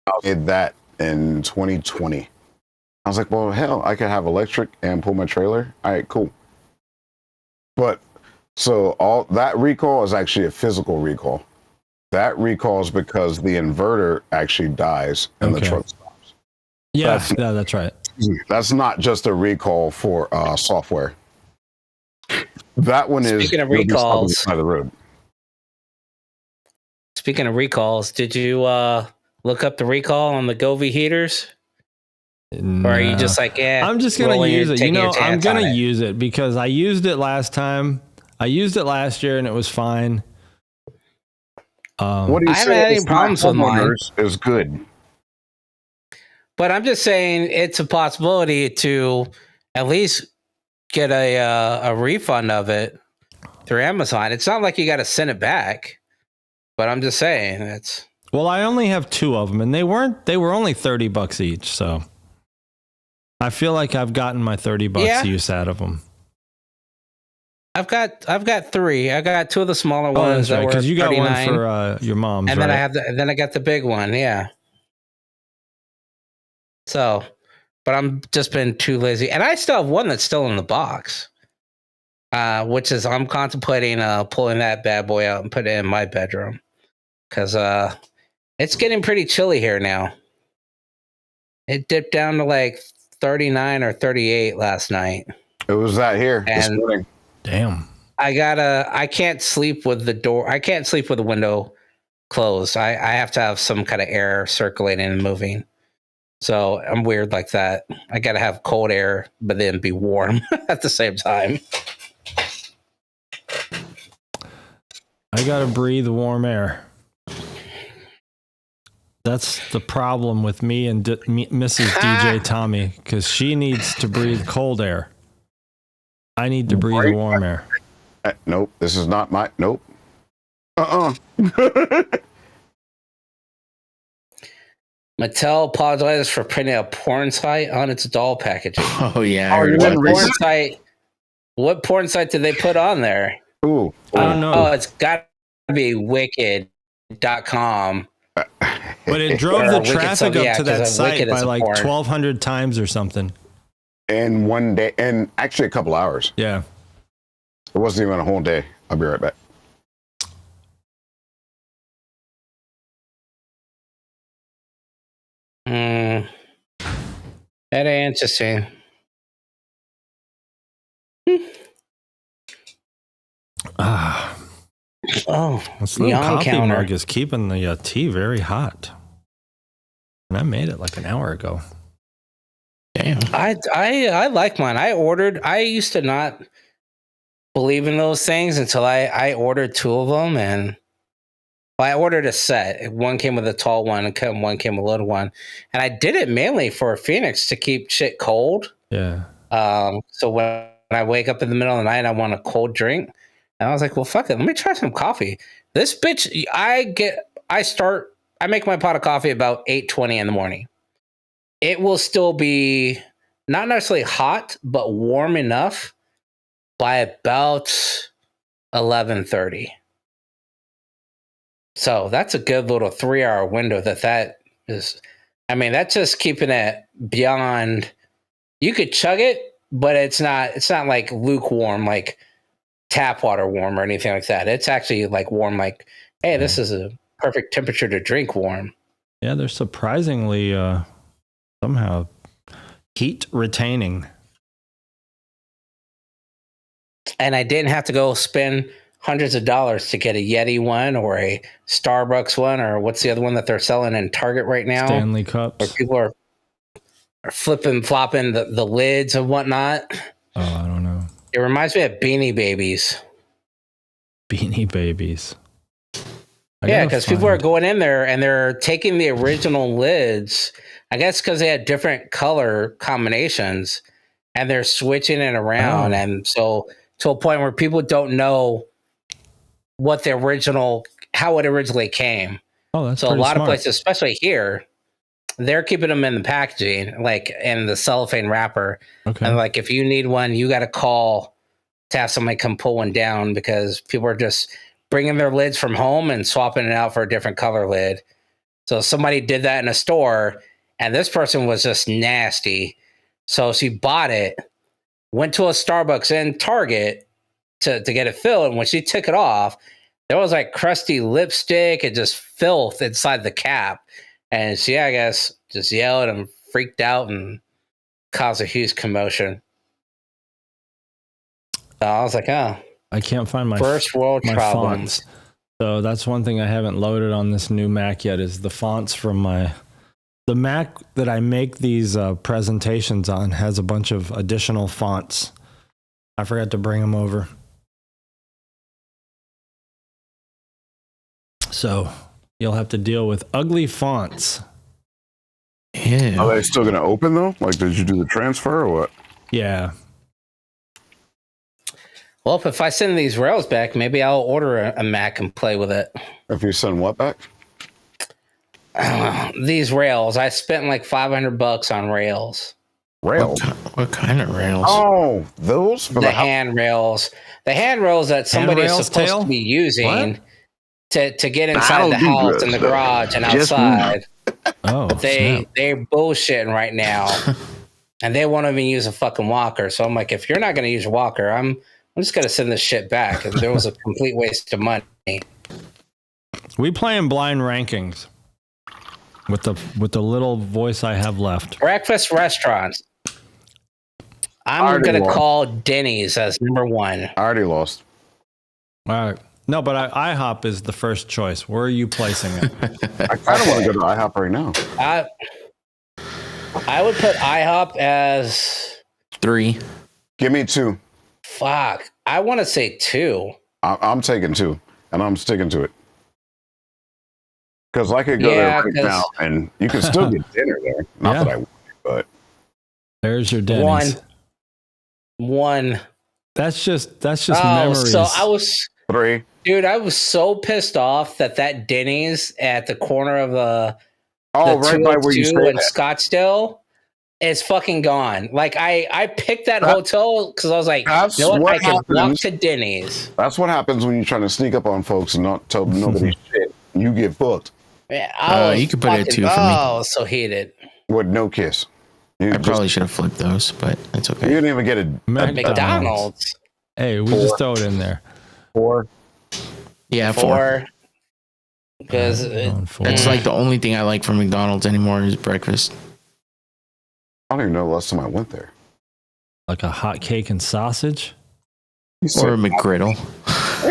I did that in 2020. I was like, well, hell, I could have electric and pull my trailer. All right, cool. But so all that recall is actually a physical recall. That recall is because the inverter actually dies and the truck stops. Yeah, that's right. That's not just a recall for software. That one is. Speaking of recalls, by the road. Speaking of recalls, did you look up the recall on the Govee heaters? No. Or are you just like, I'm just going to use it. I'm going to use it because I used it last time. I used it last year and it was fine. What do you I haven't had any problems with mine. Is good. But I'm just saying it's a possibility to at least get a refund of it through Amazon. It's not like you got to send it back, but I'm just saying it's. Well, I only have 2 of them, and they were only $30 each, so I feel like I've gotten my $30 use out of them. I've got 3. I got 2 of the smaller ones. That's right, because you got $39, one for your mom's, and right? then I got the big one. Yeah. So, but I'm just been too lazy, and I still have one that's still in the box, which is I'm contemplating pulling that bad boy out and put it in my bedroom because it's getting pretty chilly here now. It dipped down to like 39 or 38 last night. It was that here this morning. Damn. I can't sleep with the door. I can't sleep with the window closed. I have to have some kind of air circulating and moving. So I'm weird like that. I got to have cold air, but then be warm at the same time. I got to breathe warm air. That's the problem with me and Mrs. DJ Tommy, because she needs to breathe cold air. I need to breathe warm air. Nope, this is not my. Nope. Mattel apologizes for printing a porn site on its doll packaging. Oh yeah, I heard about this. What porn site did they put on there? Ooh. I don't know. Oh, it's got to be wicked.com. But it drove the traffic up to that site by like 1,200 times or something. In one day, and actually a couple hours. Yeah. It wasn't even a whole day. I'll be right back. Very interesting. Oh, this little yawn coffee counter. mug is keeping the tea very hot. And I made it like an hour ago. Damn. I like mine. I used to not believe in those things until I ordered 2 of them, and I ordered a set. One came with a tall one and one came with a little one. And I did it mainly for Phoenix to keep shit cold. Yeah. So when I wake up in the middle of the night, I want a cold drink. And I was like, well, fuck it. Let me try some coffee. This bitch, I make my pot of coffee about 8:20 in the morning. It will still be not necessarily hot, but warm enough by about 11:30. So that's a good little 3-hour window that is. I mean, that's just keeping it beyond. You could chug it, but it's not like lukewarm, like tap water warm or anything like that. It's actually like warm, like, hey, this is a perfect temperature to drink warm. Yeah, they're surprisingly somehow heat retaining. And I didn't have to go spend hundreds of dollars to get a Yeti one or a Starbucks one, or what's the other one that they're selling in Target right now? Stanley Cups. Where people are flipping, flopping the lids and whatnot. Oh, I don't know. It reminds me of Beanie Babies. Beanie Babies. Yeah, because people are going in there and they're taking the original lids, I guess because they had different color combinations, and they're switching it around. And so to a point where people don't know what the original, how it originally came. Oh, that's so a lot smart. of places, especially here, they're keeping them in the packaging, like in the cellophane wrapper. Okay. And like, if you need one, you got to call to have somebody come pull one down, because people are just bringing their lids from home and swapping it out for a different color lid. So somebody did that in a store, and this person was just nasty. So she bought it, went to a Starbucks and Target to get it filled. And when she took it off, there was like crusty lipstick and just filth inside the cap. And she, I guess, just yelled and freaked out and caused a huge commotion. So I was like, oh. I can't find my first world problems. Fonts. So that's one thing I haven't loaded on this new Mac yet, is the fonts from the Mac that I make these presentations on has a bunch of additional fonts. I forgot to bring them over. So you'll have to deal with ugly fonts. Yeah. Are they still going to open though? Like, did you do the transfer or what? Yeah. Well, if I send these rails back, maybe I'll order a Mac and play with it. If you send what back? These rails. I spent like $500 on rails. Rails? What kind of rails? Oh, those? For the handrails. The handrails that somebody is supposed to be using to get inside the house and the garage and outside. Oh, but they're bullshitting right now. And they won't even use a fucking walker. So I'm like, if you're not going to use a walker, I'm just going to send this shit back. And there was a complete waste of money. We play in blind rankings with the little voice I have left. Breakfast restaurants. I'm going to call Denny's as number 1. I already lost. All right. No, but IHOP is the first choice. Where are you placing it? I kind of want to go to IHOP right now. I would put IHOP as 3. Give me 2. Fuck. I want to say 2. I'm taking 2, and I'm sticking to it. Because I could go there right now, and you can still get dinner there. Not that I would, but there's your Denny's. One. That's just memories. So I was 3. Dude, I was so pissed off that Denny's at the corner of the right by where you stay in Scottsdale is fucking gone. Like I picked that hotel because I was like, you know what? I can walk to Denny's. That's what happens when you're trying to sneak up on folks and not tell nobody shit. You get booked. Yeah, you could put it 2 for me. Oh, I was so heated. With no kiss. I probably should have flipped those, but it's okay. You didn't even get a McDonald's. Hey, we just throw it in there. 4. Yeah, 4. Because that's like the only thing I like from McDonald's anymore is breakfast. I don't even know the last time I went there. Like a hot cake and sausage? Or a McGriddle.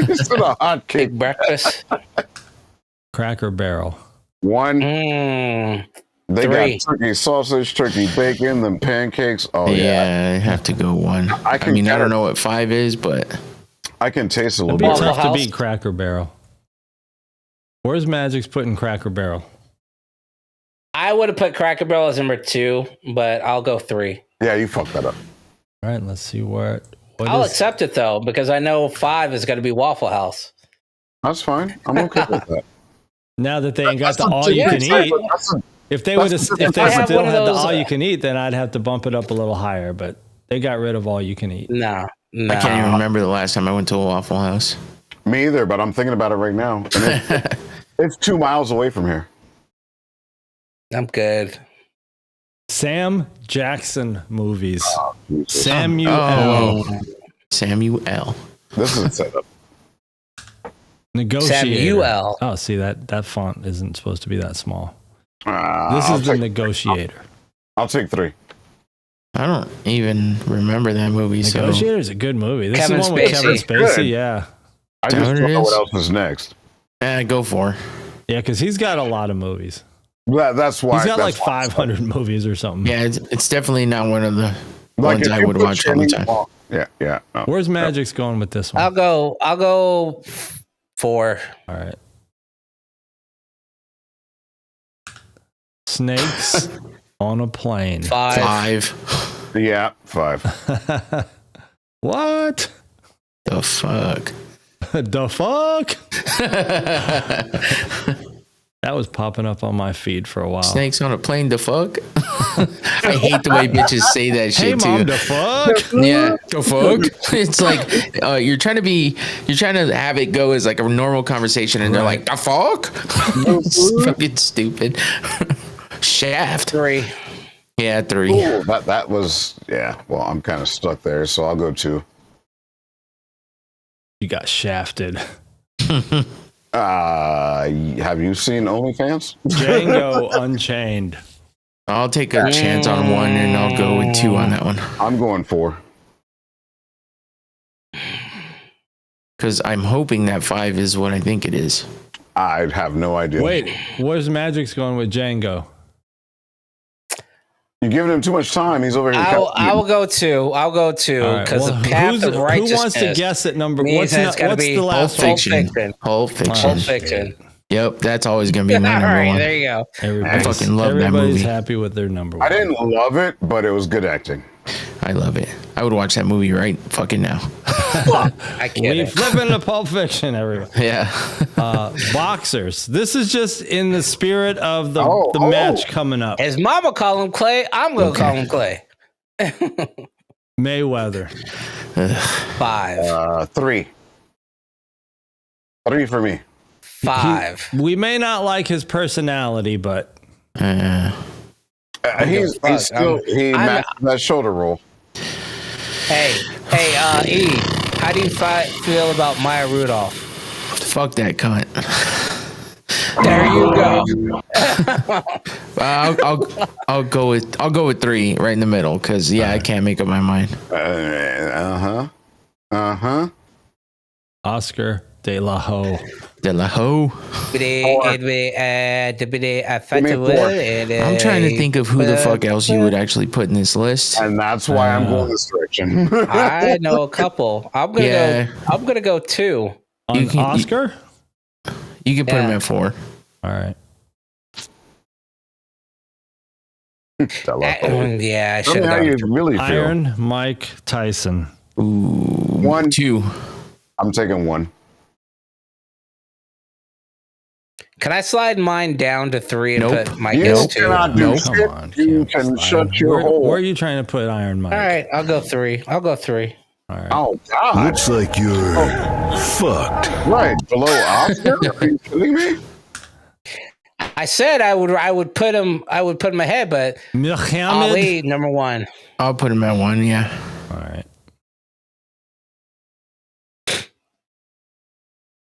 It's a hot cake breakfast. Cracker Barrel. 1. They 3. got turkey sausage, turkey bacon, then pancakes. Oh yeah, I have to go 1. I don't know what 5 is, but I can taste a little bit. bit. It'd be tough to beat Cracker Barrel. Where's Magic's putting Cracker Barrel? I would have put Cracker Barrel as number 2, but I'll go 3. Yeah, you fucked that up. All right, let's see what I'll accept it though, because I know 5 is going to be Waffle House. That's fine. I'm okay with that. Now that they ain't got the all you can eat. If they still had the all you can eat, then I'd have to bump it up a little higher, but they got rid of all you can eat. No. I can't even remember the last time I went to a Waffle House. Me either, but I'm thinking about it right now. And it's 2 miles away from here. I'm good. Sam Jackson movies. Oh, Samuel. Samuel. This is a setup. Negotiator. Samuel. Oh, see that font isn't supposed to be that small. This is the Negotiator. I'll take 3. I don't even remember that movie. Negotiator is a good movie. This Kevin is the one with Kevin Spacey. Good. Yeah. I just don't know what else is next. Go for. Yeah, because he's got a lot of movies. That's why. He's got like 500 movies or something. Yeah, it's definitely not one of the ones I would watch all the time. Yeah. No. Where's Magic's going with this one? I'll go 4. All right. Snakes on a plane. 5. Yeah, 5. What? The fuck? The fuck? That was popping up on my feed for a while. Snakes on a plane, the fuck? I hate the way bitches say that shit Mom, too. the fuck? Yeah, the fuck? It's like you're trying to have it go as like a normal conversation, and they're like, the fuck? It's fucking stupid. Shaft. 3. Yeah, 3. Ooh, that was well, I'm kind of stuck there, so I'll go 2. You got shafted. Have you seen OnlyFans? Django Unchained. I'll take a chance on 1, and I'll go with 2 on that one. I'm going 4. Because I'm hoping that 5 is what I think it is. I have no idea. Wait, where's Magic's going with Django? You're giving him too much time. He's over here. I will go 2. I'll go 2 because the path of righteousness. Who wants to guess at number? What's the last Pulp Fiction? Pulp Fiction. Yep, that's always gonna be my number 1. There you go. I fucking love that movie. Everybody's happy with their number 1. I didn't love it, but it was good acting. I love it. I would watch that movie right fucking now. I can't. We flip into Pulp Fiction, everyone. Yeah. Boxers. This is just in the spirit of the match coming up. His mama call him Clay. I'm gonna call him Clay. Mayweather. 5. 3. 3 for me. 5. Uh, We may not like his personality, but He matched that shoulder roll. Hey, E, how do you feel about Maya Rudolph? Fuck that cunt. There you go. I'll go with 3 right in the middle because I can't make up my mind. Oscar De La Hoya. De La Hoya. I'm trying to think of who the fuck else you would actually put in this list. And that's why I'm going this direction. I know a couple. I'm gonna go 2. Oscar? You can put him at 4. All right. Yeah, I Tell should me how have you gone. really feel. Iron Mike Tyson. Ooh, 1, 2. I'm taking 1. Can I slide mine down to 3 and Nope. put my You guess 2? cannot do Nope. shit. Come on. You can't can slide. shut your hole. Where are you trying to put Iron Mike? All right, I'll go 3. All right. Oh, God. Looks like you're fucked. Right. Below Oscar? Are you kidding me? I said I would put him ahead, but Muhammad. Ali number 1. I'll put him at 1. Yeah. All right.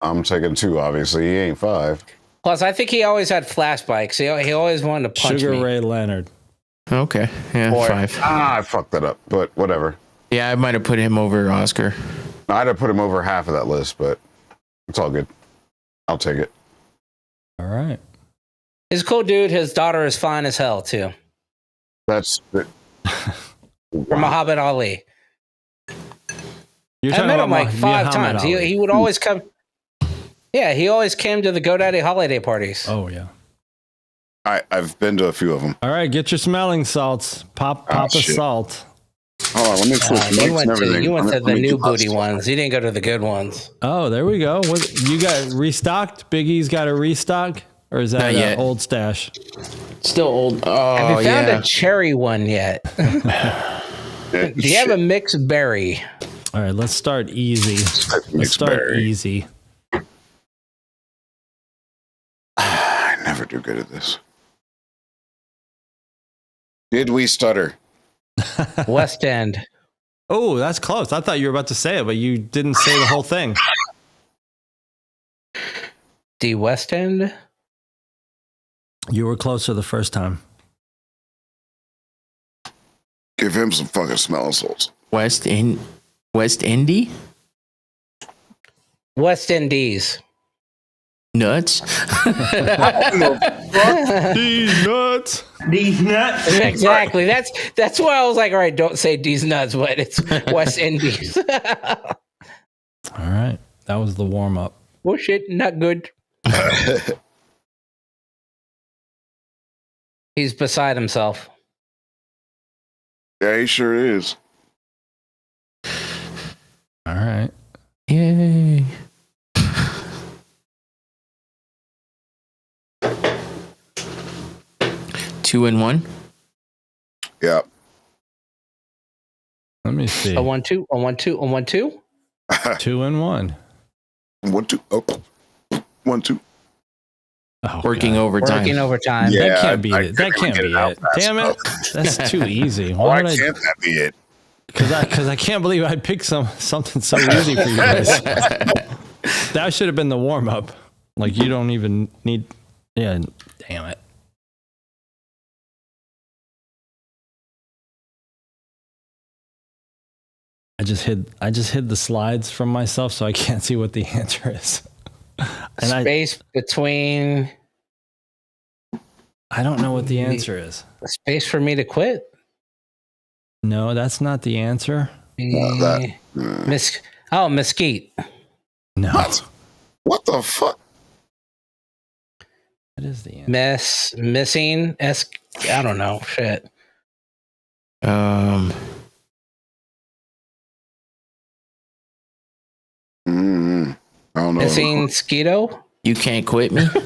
I'm taking 2, obviously. He ain't 5. Plus, I think he always had flash bikes. He always wanted to punch Sugar me. Ray Leonard. Okay. Yeah. Or- 5. I fucked that up, but whatever. Yeah, I might have put him over Oscar. I'd have put him over half of that list, but it's all good. I'll take it. All right. He's a cool dude. His daughter is fine as hell too. That's it. For Muhammad Ali. You're I talking met about him like 5 Muhammad times. Ali. He would always come. Yeah, he always came to the GoDaddy holiday parties. Oh yeah. I've been to a few of them. All right, get your smelling salts. Pop a shit. salt. Hold on, let me switch mics You and everything. went to Let the me new do my booty stuff. ones. You didn't go to the good ones. Oh, there we go. What, you got restocked? Biggie's got a restock, or is that Not yet. an old stash? Still old. Oh, Have you found yeah. a cherry one yet? Do you have a mixed berry? All right, let's start easy. Let's start easy. I never do good at this. Did we stutter? West End. Oh, that's close. I thought you were about to say it, but you didn't say the whole thing. The West End? You were closer the first time. Give him some fucking smelling salts. West Indy? West Indies. Nuts? These nuts. These nuts. Exactly. That's why I was like, all right, don't say these nuts, but it's West Indies. All right, that was the warm up. Oh shit, not good. He's beside himself. Yeah, he sure is. All right. Yay. Two and 1. Yeah. Let me see. A 1-2, a 1-2, a 1-2. 2 and 1. 1, 2. Oh. 1, 2. Oh, Working God. overtime. Working overtime. Yeah. That can't be I it. That couldn't can't get be it out it. fast Damn it. enough. That's too easy. Why Why did can't that be it? Because I can't believe I picked something so easy for you guys. That should have been the warm up. Like you don't even need. Yeah. Damn it. I just hid the slides from myself so I can't see what the answer is. And Space between I don't know what the answer is. a space for me to quit. No, that's not the answer. Mesquite. No. What the fuck? What is the answer? Missing. I don't know. Shit. I don't know. Missing Skeeto. You can't quit me? Too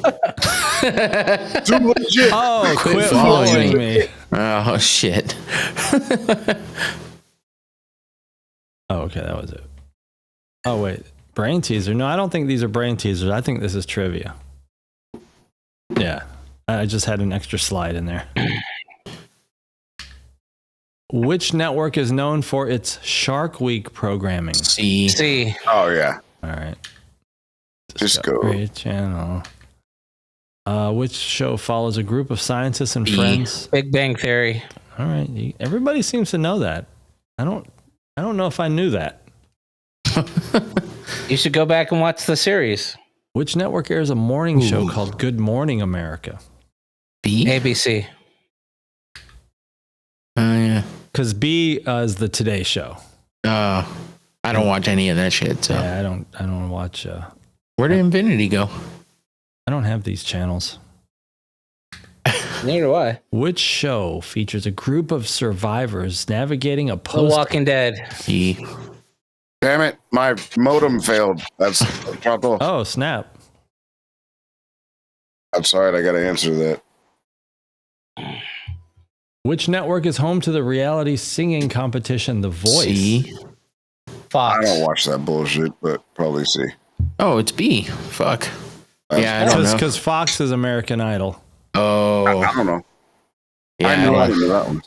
legit. Oh, quit following following me. Oh, shit. Oh, okay, that was it. Oh, wait. Brain teaser? No, I don't think these are brain teasers. I think this is trivia. Yeah. I just had an extra slide in there. Which network is known for its Shark Week programming? See. Oh, yeah. All right. Just go. Discovery Channel. Which show follows a group of scientists and friends? Big Bang Theory. All right. Everybody seems to know that. I don't know if I knew that. You should go back and watch the series. Which network airs a morning show called Good Morning America? B? ABC. Yeah. Because B is the Today Show. I don't watch any of that shit. So Yeah, I don't watch. where did Infinity go? I don't have these channels. Neither do I. Which show features a group of survivors navigating a The post? Walking Dead. B. Damn it, my modem failed. That's dropped off. Oh, snap. I'm sorry, I got to answer that. Which network is home to the reality singing competition, The Voice? C. I Fox. don't watch that bullshit, but probably C. Oh, it's B. Fuck. Yeah, I don't know. Because Fox is American Idol. Oh, I don't know. yeah. I knew that one.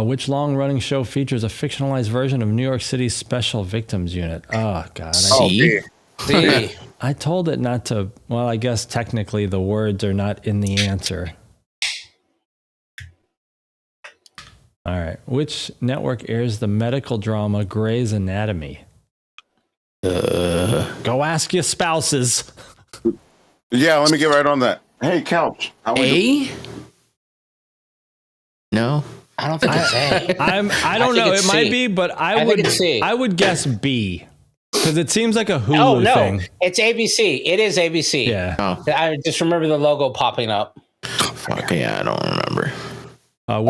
Which long-running show features a fictionalized version of New York City's Special Victims Unit? Oh, God. C. B. I told it not to. Well, I guess technically the words are not in the answer. All right. Which network airs the medical drama Grey's Anatomy? Go ask your spouses. Yeah, let me get right on that. Hey, Couch. How we doing? A? No. I don't think it's A. I don't know. it's It might C. be, but I think it's C. I would guess B. Because it seems like a Hulu Oh, no. thing. It's ABC. It is ABC. Yeah. Oh, I just remember the logo popping up. fuck. Yeah, I don't remember.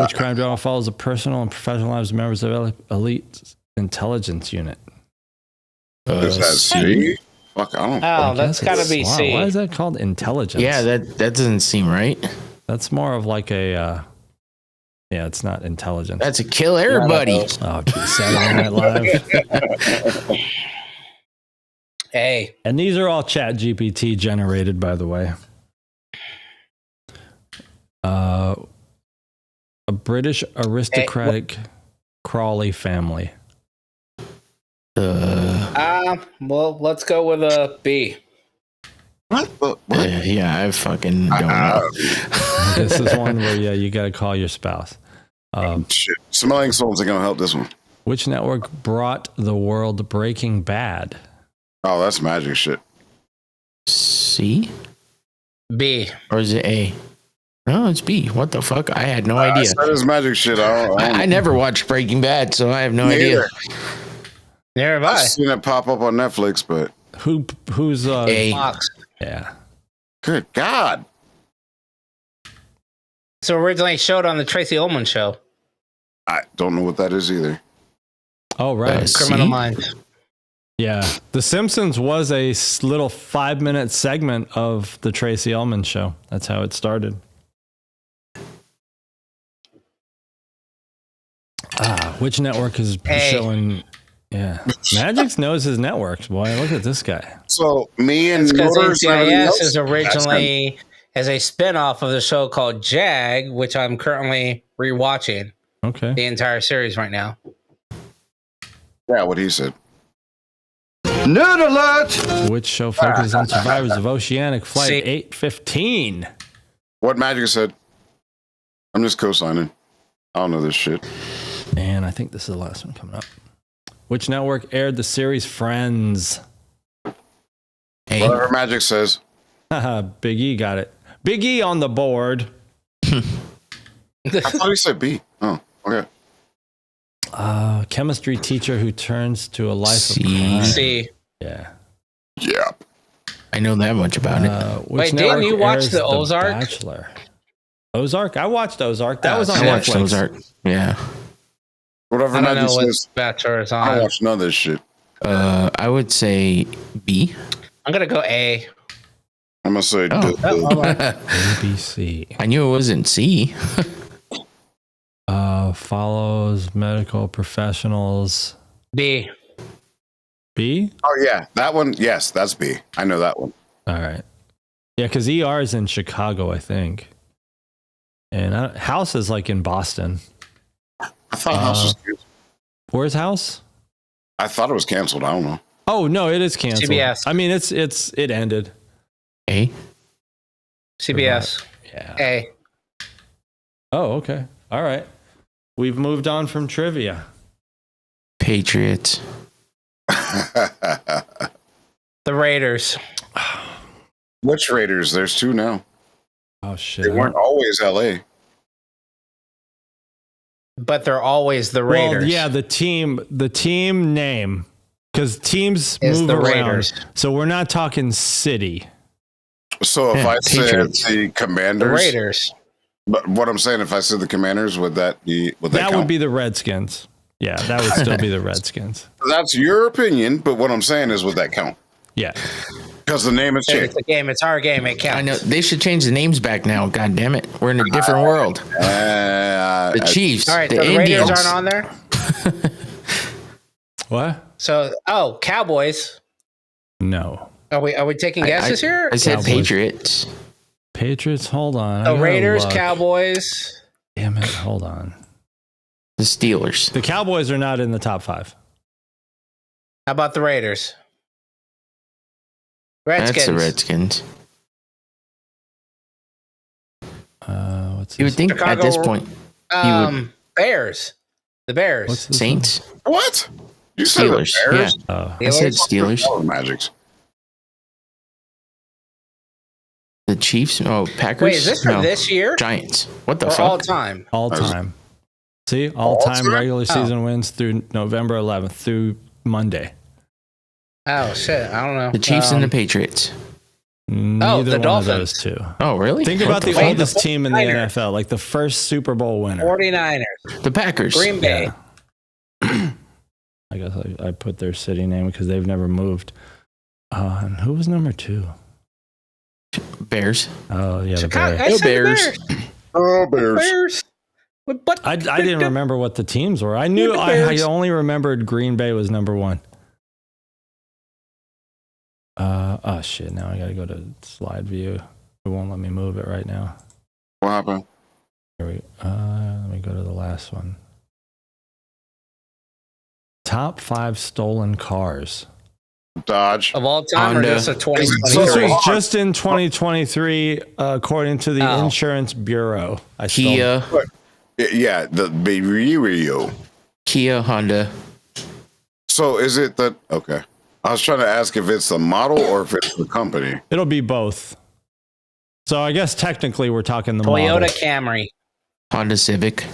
Which crime drama follows the personal and professional lives of members of elite intelligence unit? Is that C? Fuck, I don't Oh, that's got to It's- be wow, C. Why is that called intelligence? Yeah, that doesn't seem right. That's more of like a. Yeah, it's not intelligence. That's a kill everybody. Oh, geez, Saturday Night Live. A. And these are all Chat GPT generated, by the way. A British aristocratic Crawley family. Well, let's go with a B. What? Yeah, I fucking don't know. This is one where you got to call your spouse. Shit. Smelling salts are going to help this one. Which network brought the world Breaking Bad? Oh, that's magic shit. C? B. Or is it A? No, it's B. What the fuck? I had no idea. That is magic shit. I never watched Breaking Bad, so I have no Me idea. either. There have I've I. seen it pop up on Netflix, but Who's A. Fox. Yeah. good God. So originally showed on the Tracy Ullman show. I don't know what that is either. Oh, right. Criminal C? Minds. Yeah. The Simpsons was a little 5-minute segment of the Tracy Ullman show. That's how it started. Which network is A. showing? Yeah. Magix knows his networks. Boy, look at this guy. So me and It's because Motors and everything NCIS else? is originally as a spinoff of the show called Jag, which I'm currently rewatching Okay. the entire series right now. Yeah, what he said. Nerd alert! Which show focuses on survivors of Oceanic Flight C. 815? What Magic said. I'm just co-signing. I don't know this shit. And I think this is the last one coming up. Which network aired the series Friends? A. Whatever Magic says. Haha, Big E got it. Big E on the board. I thought he said B. Oh, okay. Chemistry teacher who turns to a life C. of crime. See, Yeah. Yeah. I know that much about it. Which Wait, didn't network you watch airs The Ozark? Bachelor? Ozark? I watched Ozark. That was on I Netflix. watched Ozark. Yeah. Whatever I don't know Magic what says. Bachelor is I don't on. watch none of this shit. I would say B. I'm gonna go A. I'm gonna say Oh. ABC. I knew it wasn't C. Follows medical professionals. B. B? Oh yeah, that one. Yes, that's B. I know that one. All right. Yeah, because ER is in Chicago, I think. And House is like in Boston. I thought House was canceled. Where's House? I thought it was canceled. I don't know. Oh no, it is canceled. CBS. I mean, it ended. A. CBS. Yeah. A. Oh, okay. All right. We've moved on from trivia. Patriots. The Raiders. Which Raiders? There's two now. Oh shit. They weren't always LA. But they're always the Raiders. Well, yeah, the team name, because teams Is move the around. Raiders. So we're not talking city. So if Yeah, I said Patriots. the The Commanders, Raiders. but what I'm saying, if I said the Commanders, would that That count? would be the Redskins. Yeah, that would still be the Redskins. That's your opinion, but what I'm saying is, would that count? Yeah. Because the name has It's changed. a game. It's our game. It counts. I know they should change the names back now. God damn it, we're in a different world. The Chiefs, All right. the So the Indians. Raiders aren't on there. What? So Cowboys. No. Are we taking guesses here? I said Cowboys. Patriots. Patriots, hold on. I The gotta Raiders, look. Cowboys. Damn it, hold on. The Steelers. The Cowboys are not in the top 5. How about the Raiders? Redskins. That's the Redskins. What's You would this? think Chicago- at this point, Bears. The Bears. What's this Saints, What? You said Steelers. the Bears? Yeah, Oh. I said Steelers. Oh, Magics. The Chiefs. Oh, Packers. Wait, is this for No. this year Giants. What the or fuck? all time? All time. See, all time time? regular season wins through November 11th through Monday. Oh shit, I don't know. The Chiefs and the Patriots. Neither the one Dolphins. of those two. Oh, really? Think What about the fuck? oldest team in the 49ers. NFL, like the first Super Bowl winner. 49ers. The Packers. Green Bay. I guess I put their city name because they've never moved. And who was number 2? Bears. Oh, yeah, the Chicago. Bears. I said the Bears. Oh, Bears. Bears. But I didn't remember what the teams were. I knew I only remembered Green Bay was number 1. Oh shit! Now I gotta go to slide view. It won't let me move it right now. What happened? Here we. Let me go to the last one. Top 5 stolen cars. Dodge. of all time Honda. or just a This 2023? was just in 2023, according to the Oh. Insurance Bureau. I stole- Kia. Yeah, the Rio. Kia, Honda. So is it that? Okay. I was trying to ask if it's the model or if it's the company. It'll be both. So I guess technically we're talking the Toyota model. Camry. Honda Civic.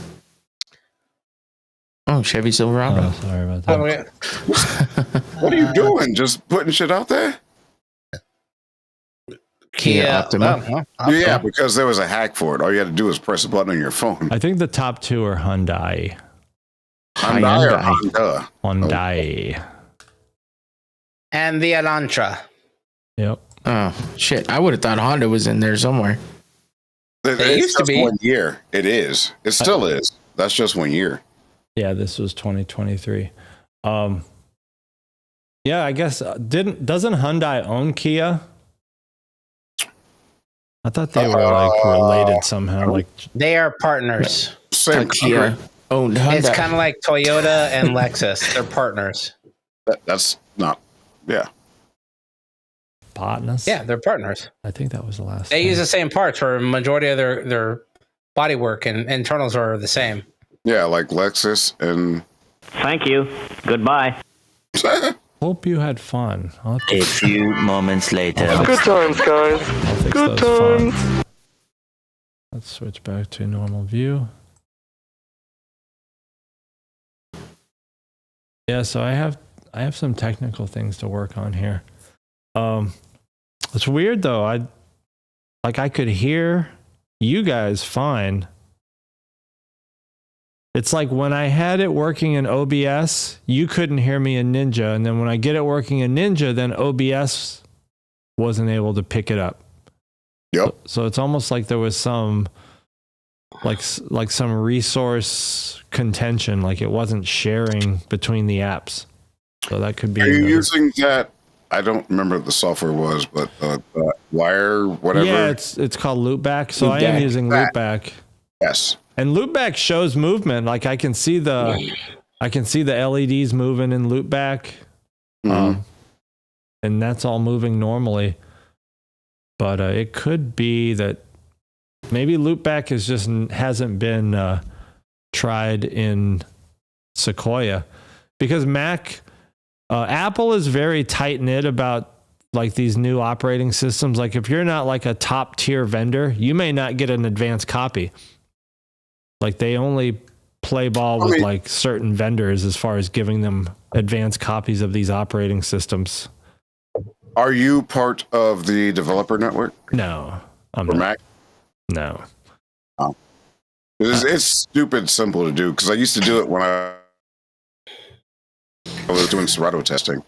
Oh, Chevy Silverado. Oh, sorry about that. Oh, yeah. What are you doing? Just putting shit out there? Kia Optima. Oh, well, Yeah, because there was a hack for it. All you had to do was press a button on your phone. I think the top 2 are Hyundai. Hyundai or Hyundai. Honda? Hyundai. And the Elantra. Yep. Oh, shit. I would have thought Honda was in there somewhere. It It's used to just be. 1 year. It is. It still is. That's just 1 year. Yeah, this was 2023. Yeah, I guess doesn't Hyundai own Kia? I thought they were like related somehow. Like They are partners. Same Kia owned Honda. It's kind of like Toyota and Lexus. They're partners. That's not. Yeah. partners. Yeah, they're partners. I think that was the last. They thing. use the same parts for a majority of their body work, and internals are the same. Yeah, like Lexus and. Thank you. Goodbye. Hope you had fun. I'll have to- A few moments later. Good times, guys. I'll fix Good those times. fonts. Let's switch back to normal view. Yeah, so I have some technical things to work on here. It's weird though. I could hear you guys fine. It's like when I had it working in OBS, you couldn't hear me in Ninja, and then when I get it working in Ninja, then OBS wasn't able to pick it up. Yep. So it's almost like there was some like some resource contention, like it wasn't sharing between the apps. So that could be. Are you another- using that? I don't remember what the software was, but wire, whatever. Yeah, it's called Loopback. So I am Loopback. using Loopback, Yes. and Loopback shows movement. Like I can see the LEDs moving in Loopback, and that's all moving normally. But it could be that maybe Loopback hasn't been tried in Sequoia, because Apple is very tight knit about like these new operating systems. Like if you're not like a top tier vendor, you may not get an advanced copy. Like they only play ball with like certain vendors as far as giving them advanced copies of these operating systems. Are you part of the developer network No, I'm for not. Mac? No. It's stupid simple to do because I used to do it when I was doing Serato testing.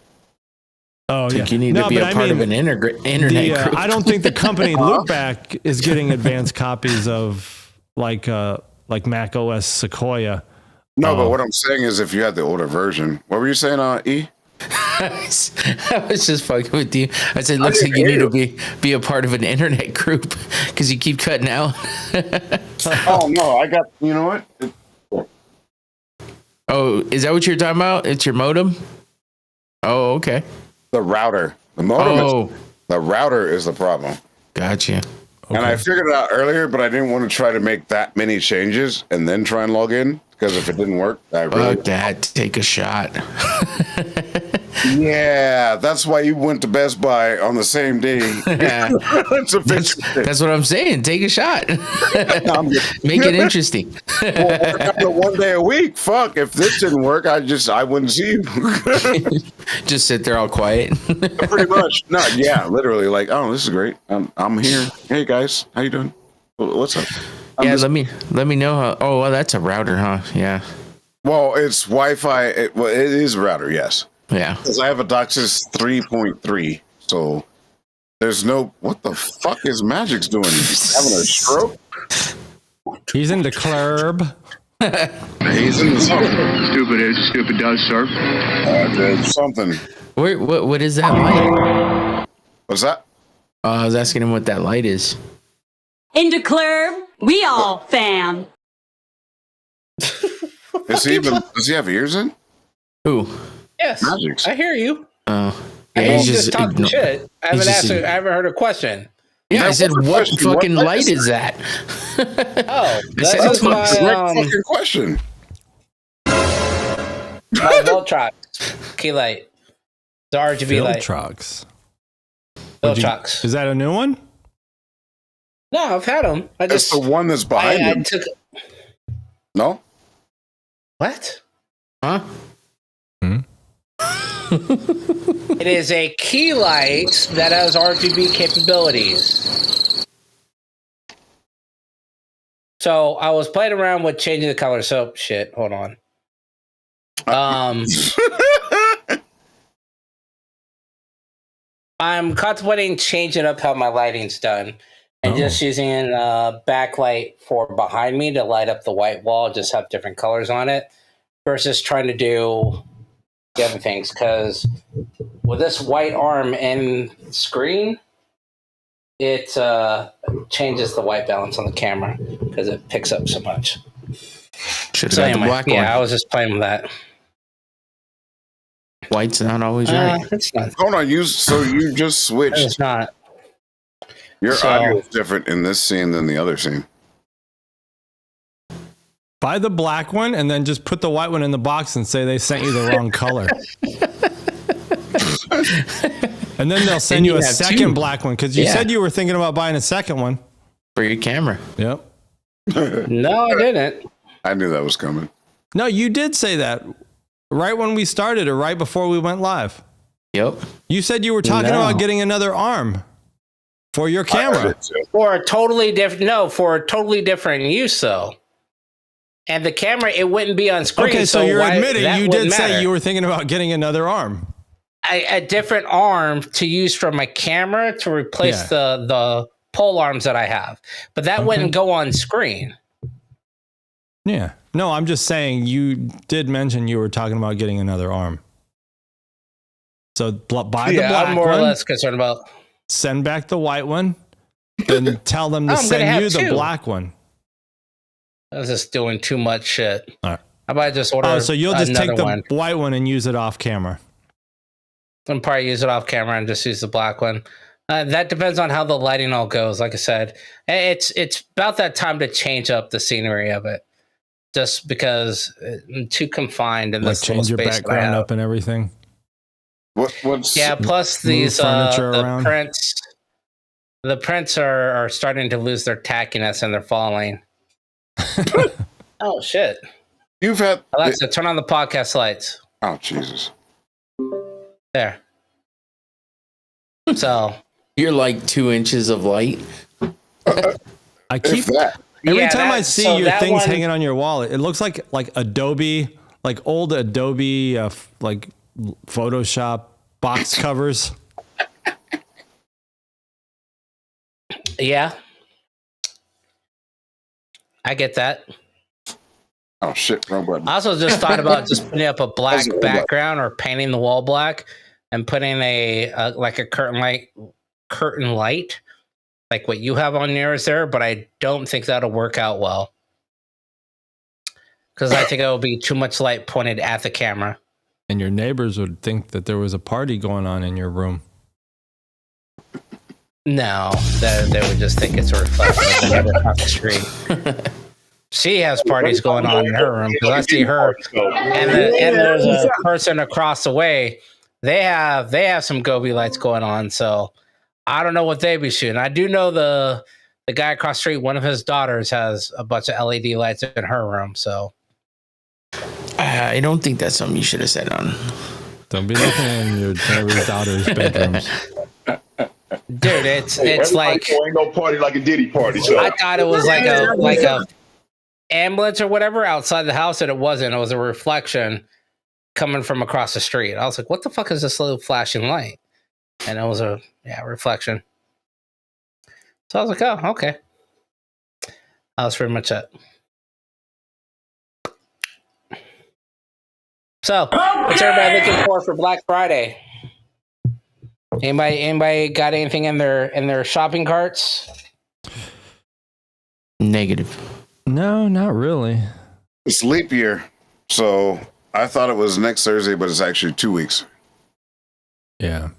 Oh, I think yeah. you need to be a part of an internet group. I don't think the company Loopback is getting advanced copies of like Mac OS Sequoia. No, but what I'm saying is if you had the older version. What were you saying, E? I was just fucking with you. I said, looks like you need to be a part of an internet group because you keep cutting out. Oh, no, I got, you know what? Oh, is that what you're talking about? It's your modem? Oh, okay. The router. The modem the router is the problem. Gotcha. Okay. And I figured it out earlier, but I didn't want to try to make that many changes and then try and log in because if it didn't work, Fuck that. Take a shot. Yeah, that's why you went to Best Buy on the same day. Yeah. That's what I'm saying. Take a shot. Make it interesting. Well, 1 day a week. Fuck, if this didn't work, I wouldn't see you. Just sit there all quiet. Pretty much. No, yeah, literally. Like, oh, this is great. I'm here. Hey guys, how you doing? What's up? Let me know how. Oh, well, that's a router, huh? Yeah. Well, it's Wi-Fi. It is a router. Yes. Yeah. Because I have a DOCSIS 3.3, so there's no. What the fuck is Magic's doing? Having a stroke? He's in the club. He's in the Stupid is, stupid does, sir. There's something. What is that light? What's that? I was asking him what that light is. In the club, we all fam. Does he have ears in? Who? Yes, Magic's. I hear you. Oh, I yeah, mean, he's just talking shit. I haven't just I haven't heard a question. Yeah, I said, what fucking light is that? Oh, said, that's my fucking question. my Voltrox key light, the RGB light. Viltrox. Viltrox. Is that a new one? No, I've had them. That's the one that's behind I him. took. No. What? Huh? It is a key light that has RGB capabilities. So I was playing around with changing the color. So shit, hold on. I'm contemplating changing up how my lighting's done and just using a backlight for behind me to light up the white wall, just have different colors on it versus trying to do the other things. Because with this white arm and screen, it changes the white balance on the camera because it picks up so much. Should have got the black one. I was just playing with that. White's not always right. It's not. Hold on, you just switched. It's not. Your audio is different in this scene than the other scene. Buy the black one and then just put the white one in the box and say they sent you the wrong color. And then they'll send you a second black one because you said you were thinking about buying a second one. For your camera. Yep. No, I didn't. I knew that was coming. No, you did say that right when we started or right before we went live. Yep. You said you were talking about getting another arm for your camera. For a totally different use, though. And the camera, it wouldn't be on screen. Okay, so you're admitting you did say you were thinking about getting another arm. A different arm to use for my camera to replace the pole arms that I have. But that wouldn't go on screen. Yeah. No, I'm just saying you did mention you were talking about getting another arm. So buy the black I'm more one. or less concerned about. Send back the white one. Then tell them to send you the black one. I was just doing too much shit. All right. How about I just order so you'll just take the one? White one and use it off camera. I'm probably use it off camera and just use the black one. That depends on how the lighting all goes. Like I said, it's about that time to change up the scenery of it. Just because I'm too confined in this change your space background up and everything. What's plus these furniture around? The prints are starting to lose their tackiness and they're falling. Oh shit! You've had Alexa, turn on the podcast lights. Oh Jesus! There. So You're like 2 inches of light. I keep If that. every Yeah, time I that- see so your that things one- hanging on your wall, it looks like Adobe, like old Adobe, like Photoshop box covers. yeah, I get that. Oh shit, wrong button. I also just thought about just putting up a black That's a robot. background or painting the wall black and putting a like a curtain light, like what you have on yours there. But I don't think that'll work out well because I think it will be too much light pointed at the camera. And your neighbors would think that there was a party going on in your room. No, they would just think it's a reflection of the neighbor across the street. She has parties going on in her room because I see her, and there's a person across the way. They have some Gobi lights going on, so I don't know what they be shooting. I do know the guy across the street. One of his daughters has a bunch of LED lights in her room. So I don't think that's something you should have said on. Don't be looking in your neighbor's daughter's bedrooms. dude, it's like ain't no party like a Diddy party. So I thought it was like a ambulance or whatever outside the house, and it wasn't. It was a reflection coming from across the street. I was like, what the fuck is this little flashing light? And it was a reflection. So I was like, oh, okay. That was pretty much it. So what's everybody looking for Black Friday? Anybody got anything in their shopping carts? Negative. No, not really. It's leap year, so I thought it was next Thursday, but it's actually 2 weeks. Yeah.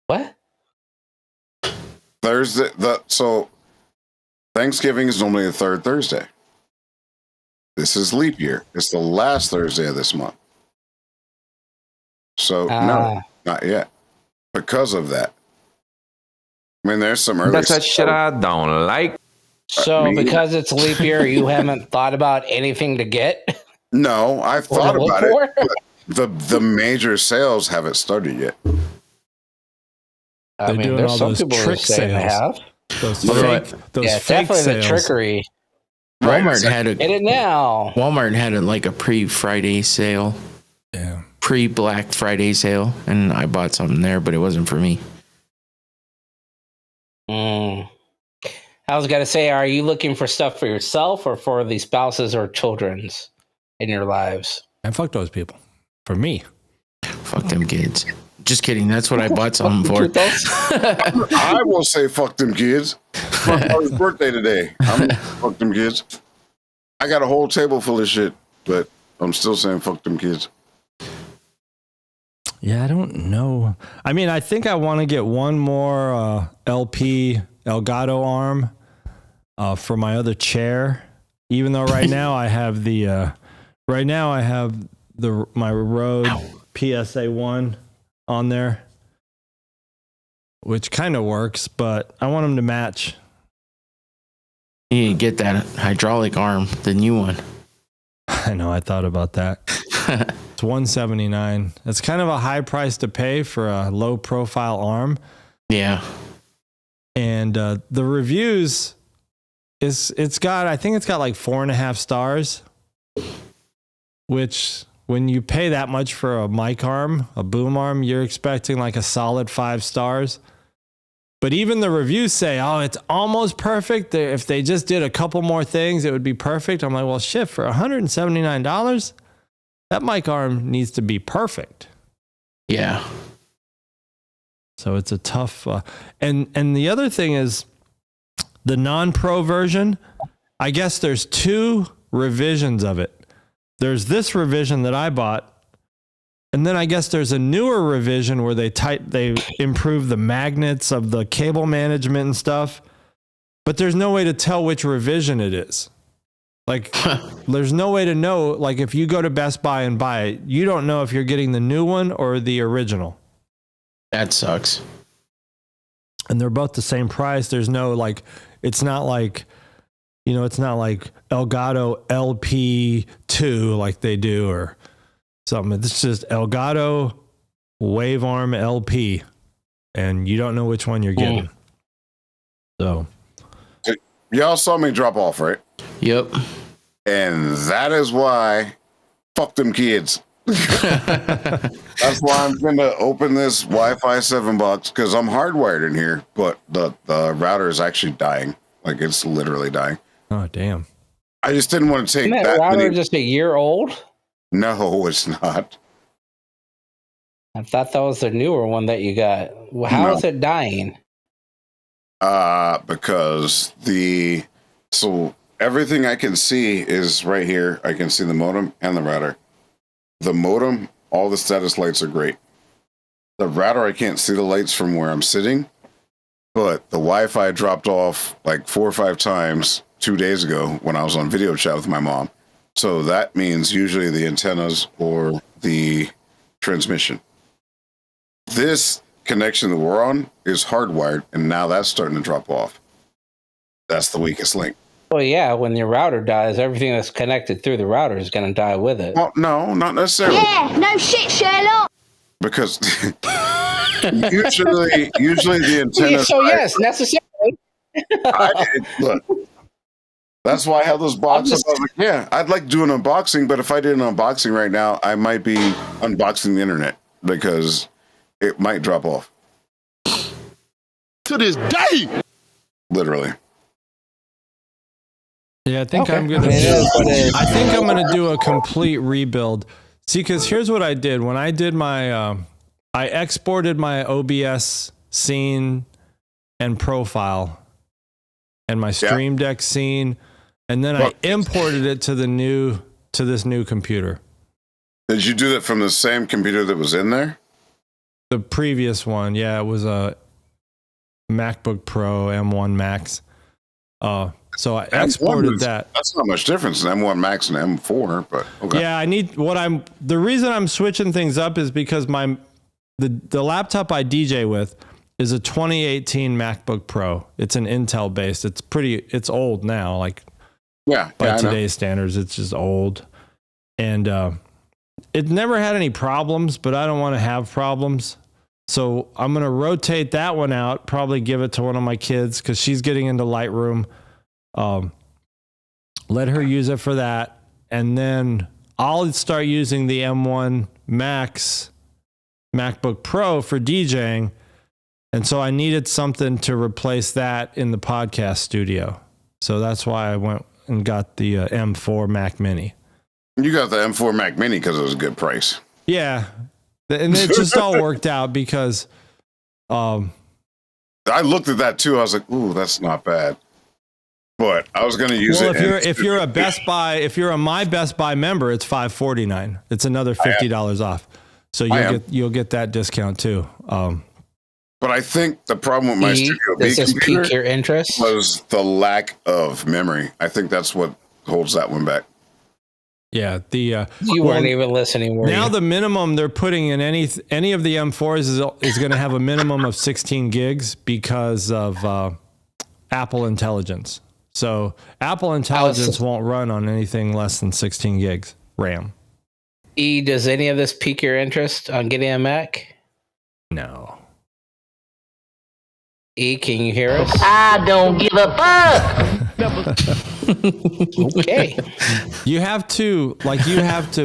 What? Thursday. So Thanksgiving is normally the third Thursday. This is leap year. It's the last Thursday of this month. So no, not yet. Because of that. I mean, there's some early. That's that shit I don't like. So because it's leap year, you haven't thought about anything to get? No, I've Or to thought look about it. for? But the major sales haven't started yet. I They're mean, doing there's all some those people who trick saying they sales. have. Those Right. fake, those Yeah, fake definitely sales. the trickery. Right, Walmart exactly. had Get it now. Walmart had like a pre-Friday sale, Yeah. pre-Black Friday sale, and I bought something there, but it wasn't for me. I was gonna say, are you looking for stuff for yourself or for the spouses or children's in your lives? And fuck those people. For me. Fuck them kids. Just kidding. That's what I bought something for. I will say fuck them kids. My daughter's birthday today. I'm gonna fuck them kids. I got a whole table full of shit, but I'm still saying fuck them kids. Yeah, I don't know. I mean, I think I want to get one more LP Elgato arm for my other chair. Even though right now I have the my Rode PSA 1 on there, which kind of works, but I want them to match. You need to get that hydraulic arm, the new one. I know. I thought about that. It's $179. It's kind of a high price to pay for a low profile arm. Yeah. And the reviews it's got like 4.5 stars, which when you pay that much for a mic arm, a boom arm, you're expecting like a solid 5 stars. But even the reviews say, oh, it's almost perfect. If they just did a couple more things, it would be perfect. I'm like, well, shit, for $179, that mic arm needs to be perfect. Yeah. So it's a tough. And the other thing is the non-pro version. I guess there's 2 revisions of it. There's this revision that I bought, and then I guess there's a newer revision where they improve the magnets of the cable management and stuff. But there's no way to tell which revision it is. Like, there's no way to know. Like, if you go to Best Buy and buy it, you don't know if you're getting the new one or the original. That sucks. And they're both the same price. There's no like, it's not like Elgato LP2 like they do or something. It's just Elgato Wavearm LP. and you don't know which one you're getting. So, y'all saw me drop off, right? Yep. And that is why, fuck them kids. That's why I'm gonna open this Wi-Fi 7 box, because I'm hardwired in here, but the router is actually dying. Like, it's literally dying. oh damn. I just didn't want to take Isn't that that router many. just a year old? No, it's not. I thought that was the newer one that you got. How is it dying? Because so everything I can see is right here. I can see the modem and the router. The modem, all the status lights are great. The router, I can't see the lights from where I'm sitting, but the Wi-Fi dropped off like 4 or 5 times 2 days ago when I was on video chat with my mom. So that means usually the antennas or the transmission. This connection that we're on is hardwired, and now that's starting to drop off. That's the weakest link. Well, yeah, when your router dies, everything that's connected through the router is going to die with it. Well, no, not necessarily. Yeah, no shit, Sherlock. Because usually the antenna. So yes, necessarily. Look, that's why I have those boxes. I was like, yeah, I'd like to do an unboxing, but if I did an unboxing right now, I might be unboxing the internet because it might drop off. To this day. Literally. Yeah, I think I'm gonna. I think I'm gonna do a complete rebuild. See, because here's what I did when I did my. I exported my OBS scene and profile, and my Stream Deck scene, and then I imported it to this new computer. Did you do that from the same computer that was in there? The previous one, yeah, it was a MacBook Pro M1 Max. So I exported that. That's not much difference in M1 Max and M4, but okay. Yeah, the reason I'm switching things up is because the laptop I DJ with is a 2018 MacBook Pro. It's an Intel based. It's old now, like by today's standards, it's just old. And it never had any problems, but I don't want to have problems. So I'm going to rotate that one out, probably give it to one of my kids because she's getting into Lightroom. Let her use it for that. And then I'll start using the M1 Max MacBook Pro for DJing. And so I needed something to replace that in the podcast studio. So that's why I went and got the M4 Mac Mini. You got the M4 Mac Mini because it was a good price. Yeah. And it just all worked out because I looked at that too. I was like, ooh, that's not bad. But I was going to use it. If you're a Best Buy, if you're a My Best Buy member, it's $549. It's another $50 off. So you'll get that discount too. But I think the problem with my Studio B computer pique your interest? was the lack of memory. I think that's what holds that one back. Yeah, you weren't even listening. Were now you? the minimum they're putting in any of the M4s is going to have a minimum of 16 gigs because of Apple Intelligence. So Apple Intelligence won't run on anything less than 16 gigs RAM. Does any of this pique your interest on getting a Mac? No. Can you hear us? I don't give a fuck. Okay. You have to have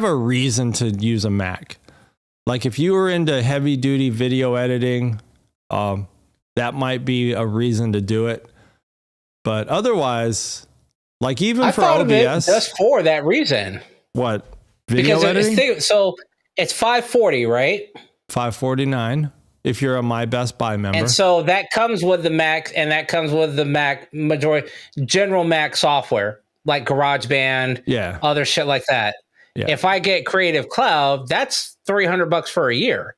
a reason to use a Mac. Like if you were into heavy duty video editing, that might be a reason to do it. But otherwise, like even for OBS, just for that reason. What? Video editing? So it's $540, right? $549 if you're a My Best Buy member. And so that comes with the Mac, and that comes with the Mac general Mac software like GarageBand, other shit like that. Yeah. If I get Creative Cloud, that's $300 for a year.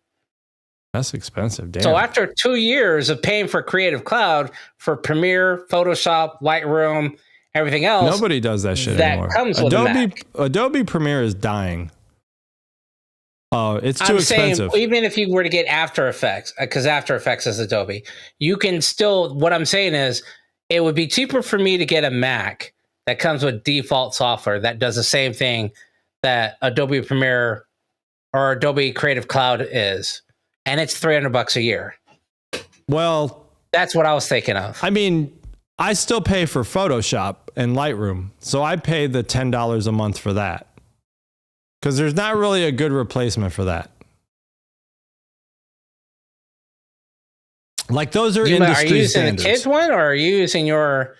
That's expensive. Damn. So after 2 years of paying for Creative Cloud for Premiere, Photoshop, Lightroom, everything else, nobody does that shit anymore. That comes with Mac. Adobe Premiere is dying. It's too expensive. Even if you were to get After Effects, because After Effects is Adobe, you can still. What I'm saying is, it would be cheaper for me to get a Mac that comes with default software that does the same thing that Adobe Premiere or Adobe Creative Cloud is. and it's $300 a year. Well, that's what I was thinking of. I mean, I still pay for Photoshop and Lightroom, so I pay the $10 a month for that because there's not really a good replacement for that. Like those are industry Are you using standards. the kids one, or are you using your?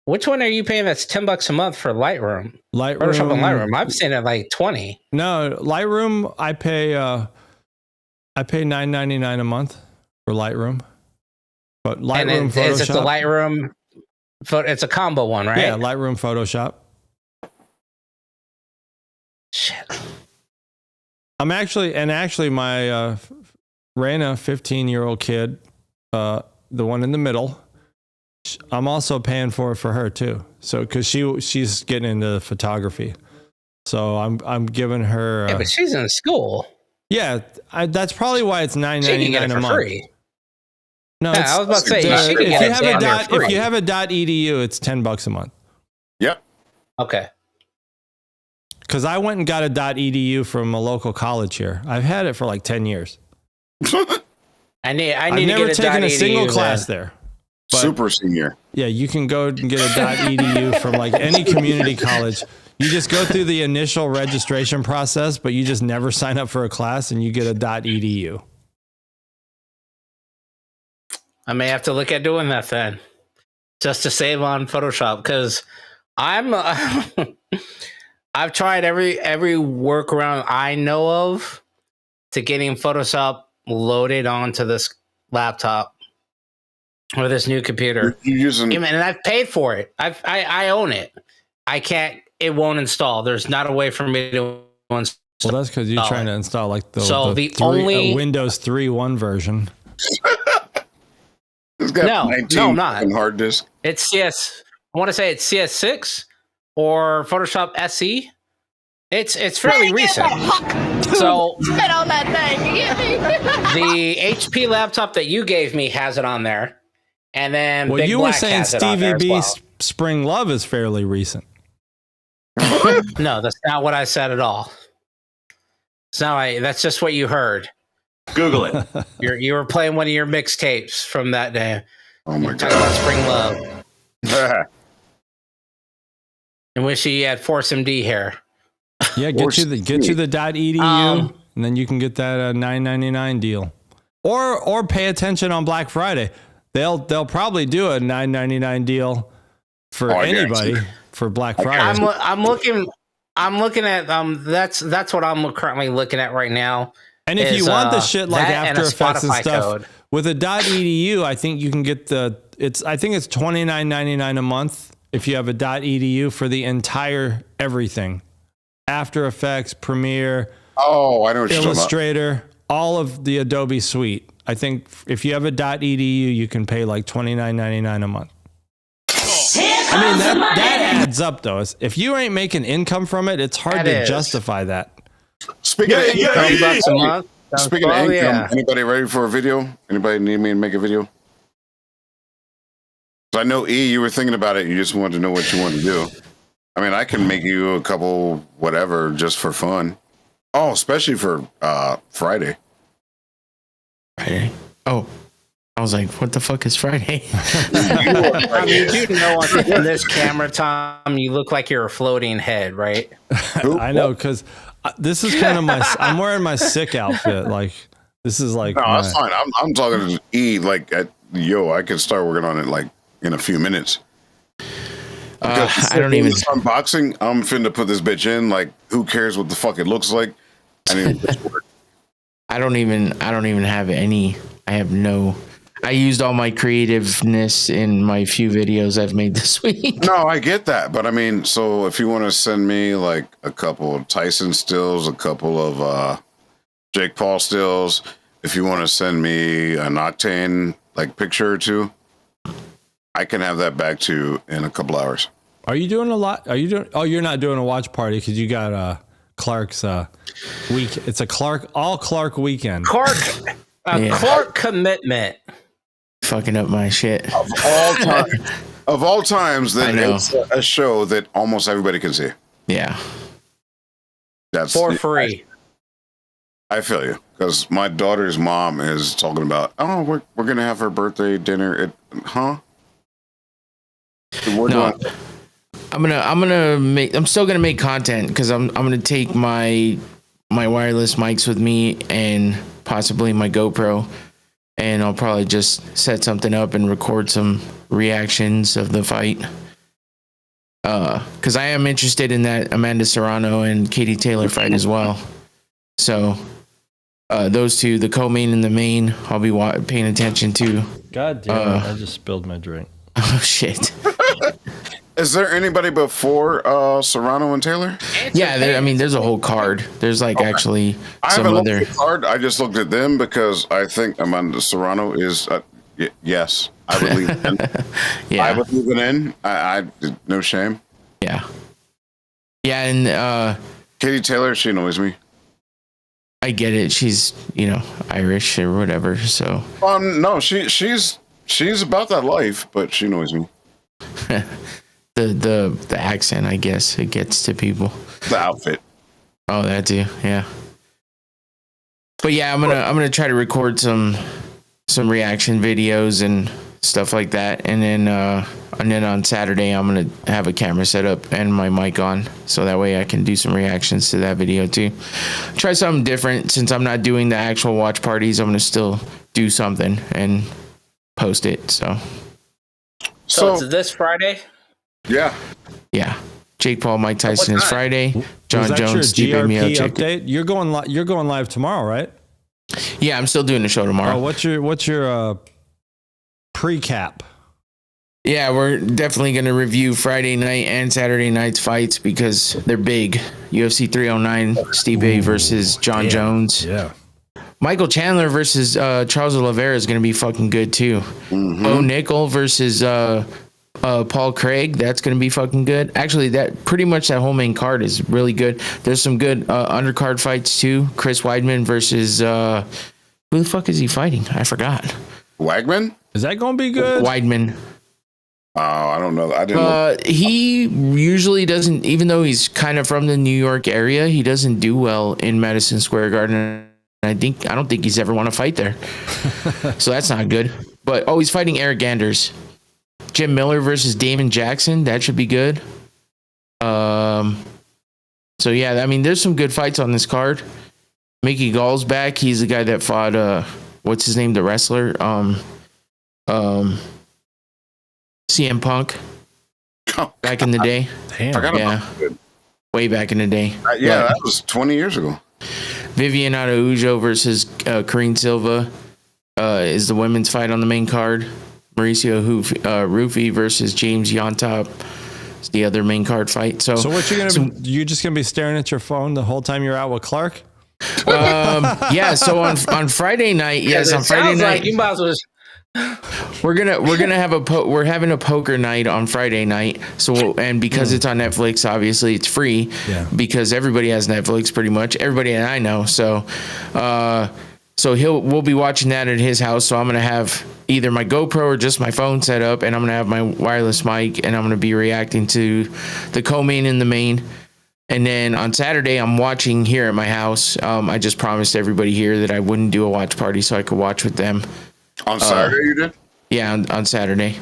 Which one are you paying? That's $10 a month for Lightroom. Photoshop and Lightroom. I've seen it like 20. No, Lightroom. I pay $9.99 a month for Lightroom. But Lightroom, Photoshop. Is it the Lightroom? It's a combo one, right? Yeah, Lightroom, Photoshop. Shit. I'm actually my Raina, 15-year-old kid, the one in the middle. I'm also paying for it for her too. So because she's getting into photography, so I'm giving her. Yeah, but she's in school. Yeah, that's probably why it's $9.99 a month. Free. No, yeah, I was about to say if you have a .edu, it's $10 a month. Yep. Okay. Because I went and got a .edu from a local college here. I've had it for like 10 years. I've never taken a single class there. But, super senior. Yeah, you can go and get a .edu from like any community college. You just go through the initial registration process, but you just never sign up for a class and you get a .edu. I may have to look at doing that then, just to save on Photoshop, because I've tried every workaround I know of to getting Photoshop loaded onto this laptop or this new computer. You're using, and I've paid for it. I own it. I can't. It won't install. There's not a way for me to install. Well, that's because you're trying to install like the Windows 3.1 version. It's got 19 no, I'm not. hard disk. It's CS. I want to say it's CS6 or Photoshop SE. It's fairly recent. So spit on that thing. The HP laptop that you gave me has it on there, and then well, Big you Black were saying Stevie B Spring Love is fairly recent. No, that's not what I said at all. That's just what you heard. Google it. You were playing one of your mixtapes from that day. Oh my god! About Spring Love. And wish he had Force MD hair. Yeah, get you the .edu, and then you can get that $9.99 deal, or pay attention on Black Friday. They'll probably do a $9.99 deal for anybody for Black Friday. I'm looking at that's what I'm currently looking at right now. And if you want the shit like After Effects and stuff code. with a .edu, I think you can get I think it's $29.99 a month if you have a .edu for the entire everything. After Effects, Premiere, I know what Illustrator, all of the Adobe suite. I think if you have a .edu, you can pay like $29.99 a month. I mean, that adds up though. If you ain't making income from it, it's hard to justify that. Speaking of income, anybody ready for a video? Anybody need me to make a video? I know E, you were thinking about it. You just wanted to know what you wanted to do. I mean, I can make you a couple whatever just for fun. Oh, especially for Friday. Friday? Oh, I was like, what the fuck is Friday? I mean, you know, in this camera, Tom, you look like you're a floating head, right? I know, because this is kind of I'm wearing my sick outfit. Like, this is like. No, that's fine. I'm talking to E. Like, I can start working on it like in a few minutes. I don't even unboxing. I'm finna put this bitch in. Like, who cares what the fuck it looks like? I mean, I don't even have any. I used all my creativeness in my few videos I've made this week. No, I get that, but I mean, so if you want to send me like a couple of Tyson stills, a couple of Jake Paul stills, if you want to send me an Octane like picture or two, I can have that back to you in a couple hours. Are you doing a lot? Are you doing? Oh, you're not doing a watch party because you got Clark's week. It's a all Clark weekend. Clark commitment. Fucking up my shit. Of all times, that it's a show that almost everybody can see. Yeah. That's for free. I feel you, because my daughter's mom is talking about, oh, we're gonna have her birthday dinner. Huh? No, I'm still gonna make content because I'm gonna take my wireless mics with me and possibly my GoPro, and I'll probably just set something up and record some reactions of the fight. Because I am interested in that Amanda Serrano and Katie Taylor fight as well. So those two, the co-main and the main, I'll be paying attention to. God damn it, I just spilled my drink. Oh shit. Is there anybody before Serrano and Taylor? Yeah, there's a whole card. There's actually some other. Looked at the card. I just looked at them because I think Amanda Serrano is. Yes, I would leave it in. Yeah, I would leave it in. I no shame. Yeah, yeah, and Katie Taylor, she annoys me. I get it. She's Irish or whatever. So no, she's about that life, but she annoys me. The accent, I guess, it gets to people. The outfit. Oh, that too. Yeah. But yeah, I'm gonna try to record some reaction videos and stuff like that, and then on Saturday I'm gonna have a camera set up and my mic on, so that way I can do some reactions to that video too. Try something different since I'm not doing the actual watch parties. I'm gonna still do something and post it. So it's this Friday. Yeah. Jake Paul, Mike Tyson is Friday. John Jones, Stipe Miocic. Update. You're going live tomorrow, right? Yeah, I'm still doing the show tomorrow. Oh, what's your pre-cap? Yeah, we're definitely going to review Friday night and Saturday night's fights because they're big. UFC 309, Stipe versus John Jones. Yeah. Michael Chandler versus Charles Oliveira is going to be fucking good too. Bo Nickel versus Paul Craig, that's going to be fucking good. Actually, that whole main card is really good. There's some good undercard fights too. Chris Weidman versus who the fuck is he fighting? I forgot. Wagman? Is that going to be good? Weidman. Oh, I don't know. I didn't know. He usually doesn't, even though he's kind of from the New York area, he doesn't do well in Madison Square Garden. I don't think he's ever won a fight there. So that's not good. But he's fighting Eric Anders. Jim Miller versus Damon Jackson. That should be good. So yeah, there's some good fights on this card. Mickey Gall's back. He's the guy that fought what's his name? The wrestler. CM Punk. Back in the day. Damn. Yeah. Way back in the day. That was 20 years ago. Vivian Araujo versus Karine Silva is the women's fight on the main card. Mauricio Rufy versus James Yontop is the other main card fight. So what you're gonna be? You're just gonna be staring at your phone the whole time you're out with Clark? Yeah. So on Friday night, on Friday night, like you might as well just... we're gonna have we're having a poker night on Friday night. So and because it's on Netflix, obviously it's free. Yeah. Because everybody has Netflix, pretty much everybody that I know. So, we'll be watching that at his house. So I'm gonna have either my GoPro or just my phone set up, and I'm gonna have my wireless mic, and I'm gonna be reacting to the co-main and the main. And then on Saturday, I'm watching here at my house. I just promised everybody here that I wouldn't do a watch party, so I could watch with them. On Saturday, you did? Yeah, on Saturday.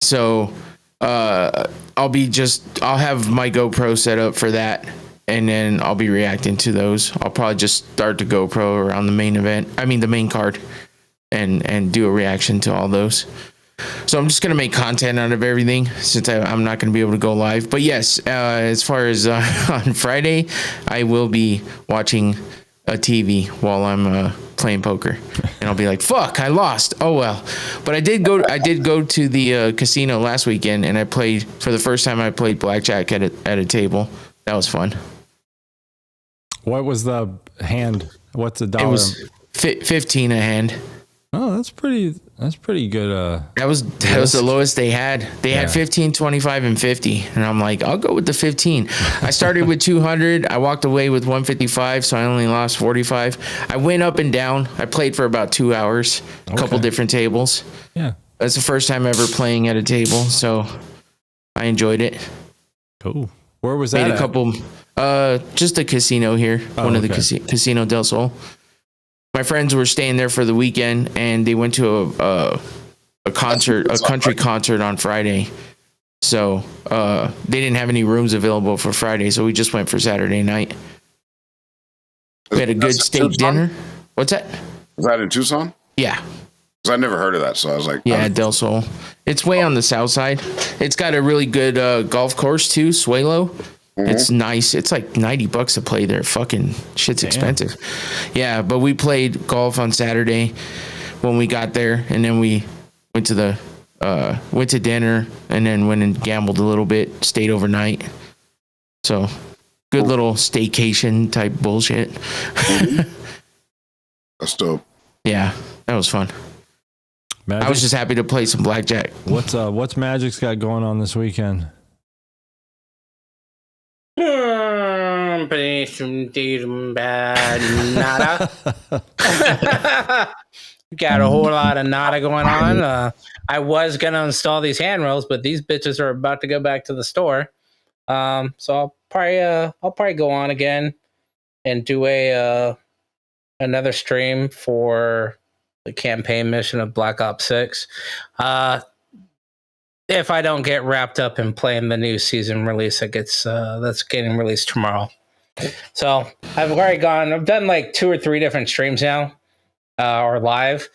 So I'll have my GoPro set up for that, and then I'll be reacting to those. I'll probably just start the GoPro around the main card, and do a reaction to all those. So I'm just gonna make content out of everything since I'm not gonna be able to go live. But yes, as far as on Friday, I will be watching a TV while I'm playing poker, and I'll be like, "Fuck, I lost. Oh well." But I did go to the casino last weekend, and I played for the first time. I played blackjack at a table. That was fun. What was the hand? What's the dollar? It was 15 a hand. Oh, that's pretty good. That was the lowest they had. They had 15, 25, and 50. And I'm like, I'll go with the 15. I started with 200. I walked away with 155, so I only lost 45. I went up and down. I played for about 2 hours, a couple different tables. Yeah. That's the first time ever playing at a table, so I enjoyed it. Cool. Where was that? Just a casino here. One of the Casino del Sol. My friends were staying there for the weekend, and they went to a concert, a country concert on Friday. So they didn't have any rooms available for Friday, so we just went for Saturday night. We had a good steak dinner. What's that? Is that in Tucson? Yeah. Because I never heard of that, so I was like, yeah, Del Sol. It's way on the south side. It's got a really good golf course too, Suelo. It's nice. It's like $90 to play there. Fucking shit's expensive. Yeah, but we played golf on Saturday when we got there, and then we went to dinner, and then went and gambled a little bit. Stayed overnight. So good little staycation type bullshit. That's dope. Yeah, that was fun. Magic? I was just happy to play some blackjack. What's Magic's got going on this weekend? Nada. Got a whole lot of nada going on. I was gonna install these handrails, but these bitches are about to go back to the store. So I'll probably go on again and do another stream for the campaign mission of Black Ops 6. If I don't get wrapped up in playing the new season release that's getting released tomorrow. So I've done like 2 or 3 different streams now, or live,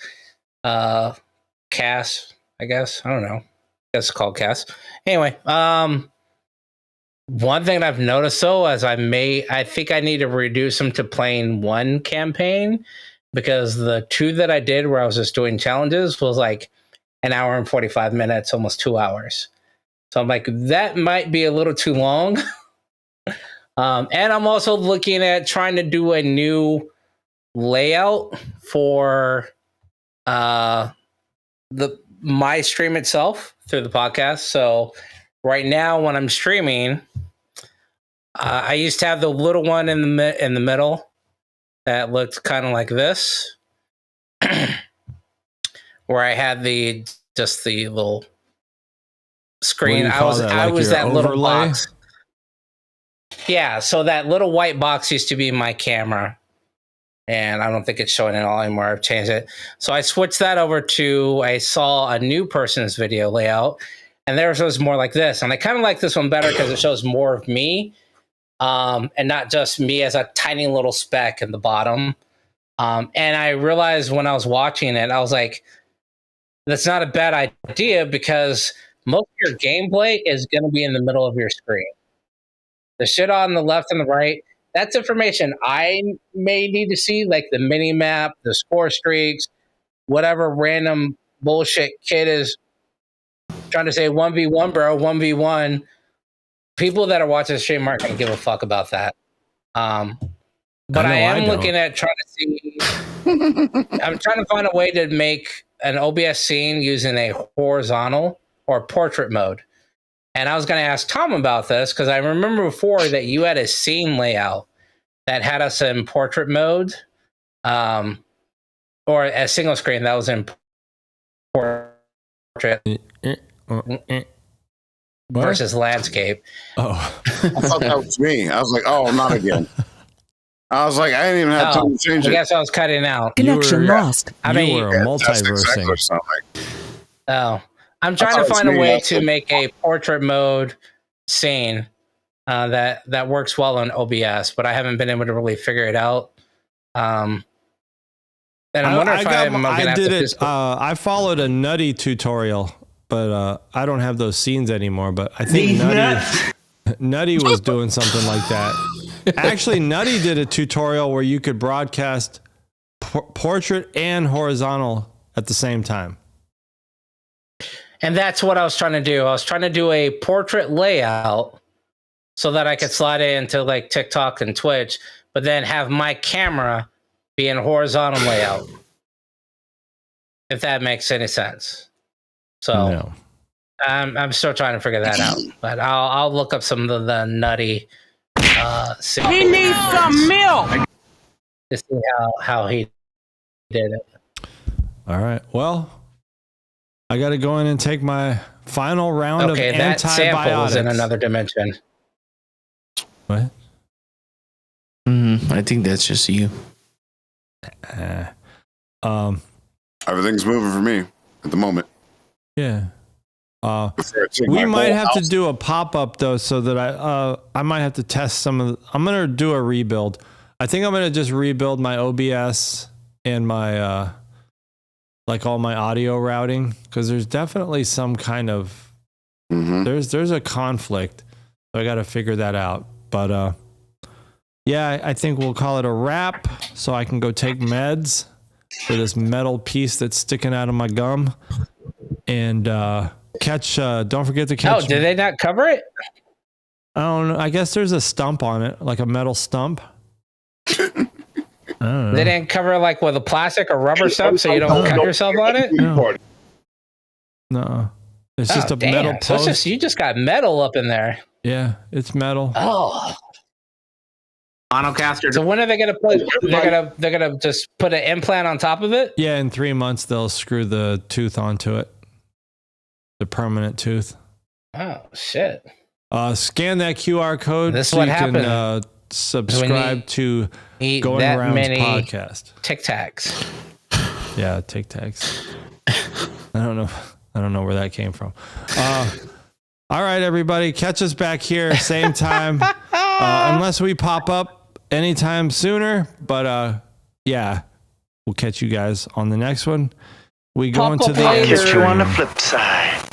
cast, I guess. I don't know. I guess it's called cast. Anyway, one thing I've noticed though, I think I need to reduce them to playing one campaign, because the 2 that I did where I was just doing challenges was like an hour and 45 minutes, almost 2 hours. So I'm like, that might be a little too long. And I'm also looking at trying to do a new layout for my stream itself through the podcast. So right now when I'm streaming, I used to have the little one in the middle that looked kind of like this. Where I had the little screen. I was that little box. Yeah, so that little white box used to be my camera, and I don't think it's showing it all anymore. I've changed it. So I switched that over to, I saw a new person's video layout, and theirs was more like this. And I kind of like this one better because it shows more of me, and not just me as a tiny little speck in the bottom. And I realized when I was watching it, I was like, that's not a bad idea, because most of your gameplay is going to be in the middle of your screen. The shit on the left and the right, that's information I may need to see, like the mini map, the score streaks, whatever random bullshit kid is trying to say 1v1, bro, 1v1. People that are watching the stream aren't going to give a fuck about that. But I am looking at trying to see. I'm trying to find a way to make an OBS scene using a horizontal or portrait mode. And I was going to ask Tom about this, because I remember before that you had a scene layout that had us in portrait mode, or a single screen that was in portrait versus landscape. Oh, I thought that was me. I was like, oh, not again. I was like, I didn't even have time to change it. I guess I was cutting out. Connection lost. I mean, you were multiversing. Oh, I'm trying to find a way to make a portrait mode scene that works well on OBS, but I haven't been able to really figure it out. And I'm wondering if I'm going to have to. I followed a Nutty tutorial, but I don't have those scenes anymore. But I think Nutty was doing something like that. Actually, Nutty did a tutorial where you could broadcast portrait and horizontal at the same time. And that's what I was trying to do. I was trying to do a portrait layout so that I could slide it into like TikTok and Twitch, but then have my camera be in horizontal layout. If that makes any sense. So no. I'm still trying to figure that out, but I'll look up some of the Nutty. He needs some milk. To see how he did it. All right. Well, I got to go in and take my final round of antibiotics. That sample is in another dimension. What? I think that's just you. Everything's moving for me at the moment. Yeah. We might have to do a pop-up though, so that I might have to test some of the, I'm going to do a rebuild. I think I'm going to just rebuild my OBS and my like all my audio routing, because there's definitely some kind of there's a conflict. So I got to figure that out. But yeah, I think we'll call it a wrap, so I can go take meds for this metal piece that's sticking out of my gum. And catch don't forget to catch. Oh, did they not cover it? I don't know. I guess there's a stump on it, like a metal stump. I don't know. They didn't cover it like with a plastic or rubber stump so you don't cut yourself on it? No. It's just a metal post. So you just got metal up in there. Yeah, it's metal. Oh. Monocaster. So when are they gonna put? They're gonna just put an implant on top of it? Yeah, in 3 months they'll screw the tooth onto it, the permanent tooth. Oh shit! Scan that QR code. This is so what you happened. can subscribe to Going Around podcast. Tic Tacs. Yeah, Tic Tacs. I don't know where that came from. All right, everybody, catch us back here same time, unless we pop up anytime sooner. But yeah, we'll catch you guys on the next one. We go into the Catch you on the flip side.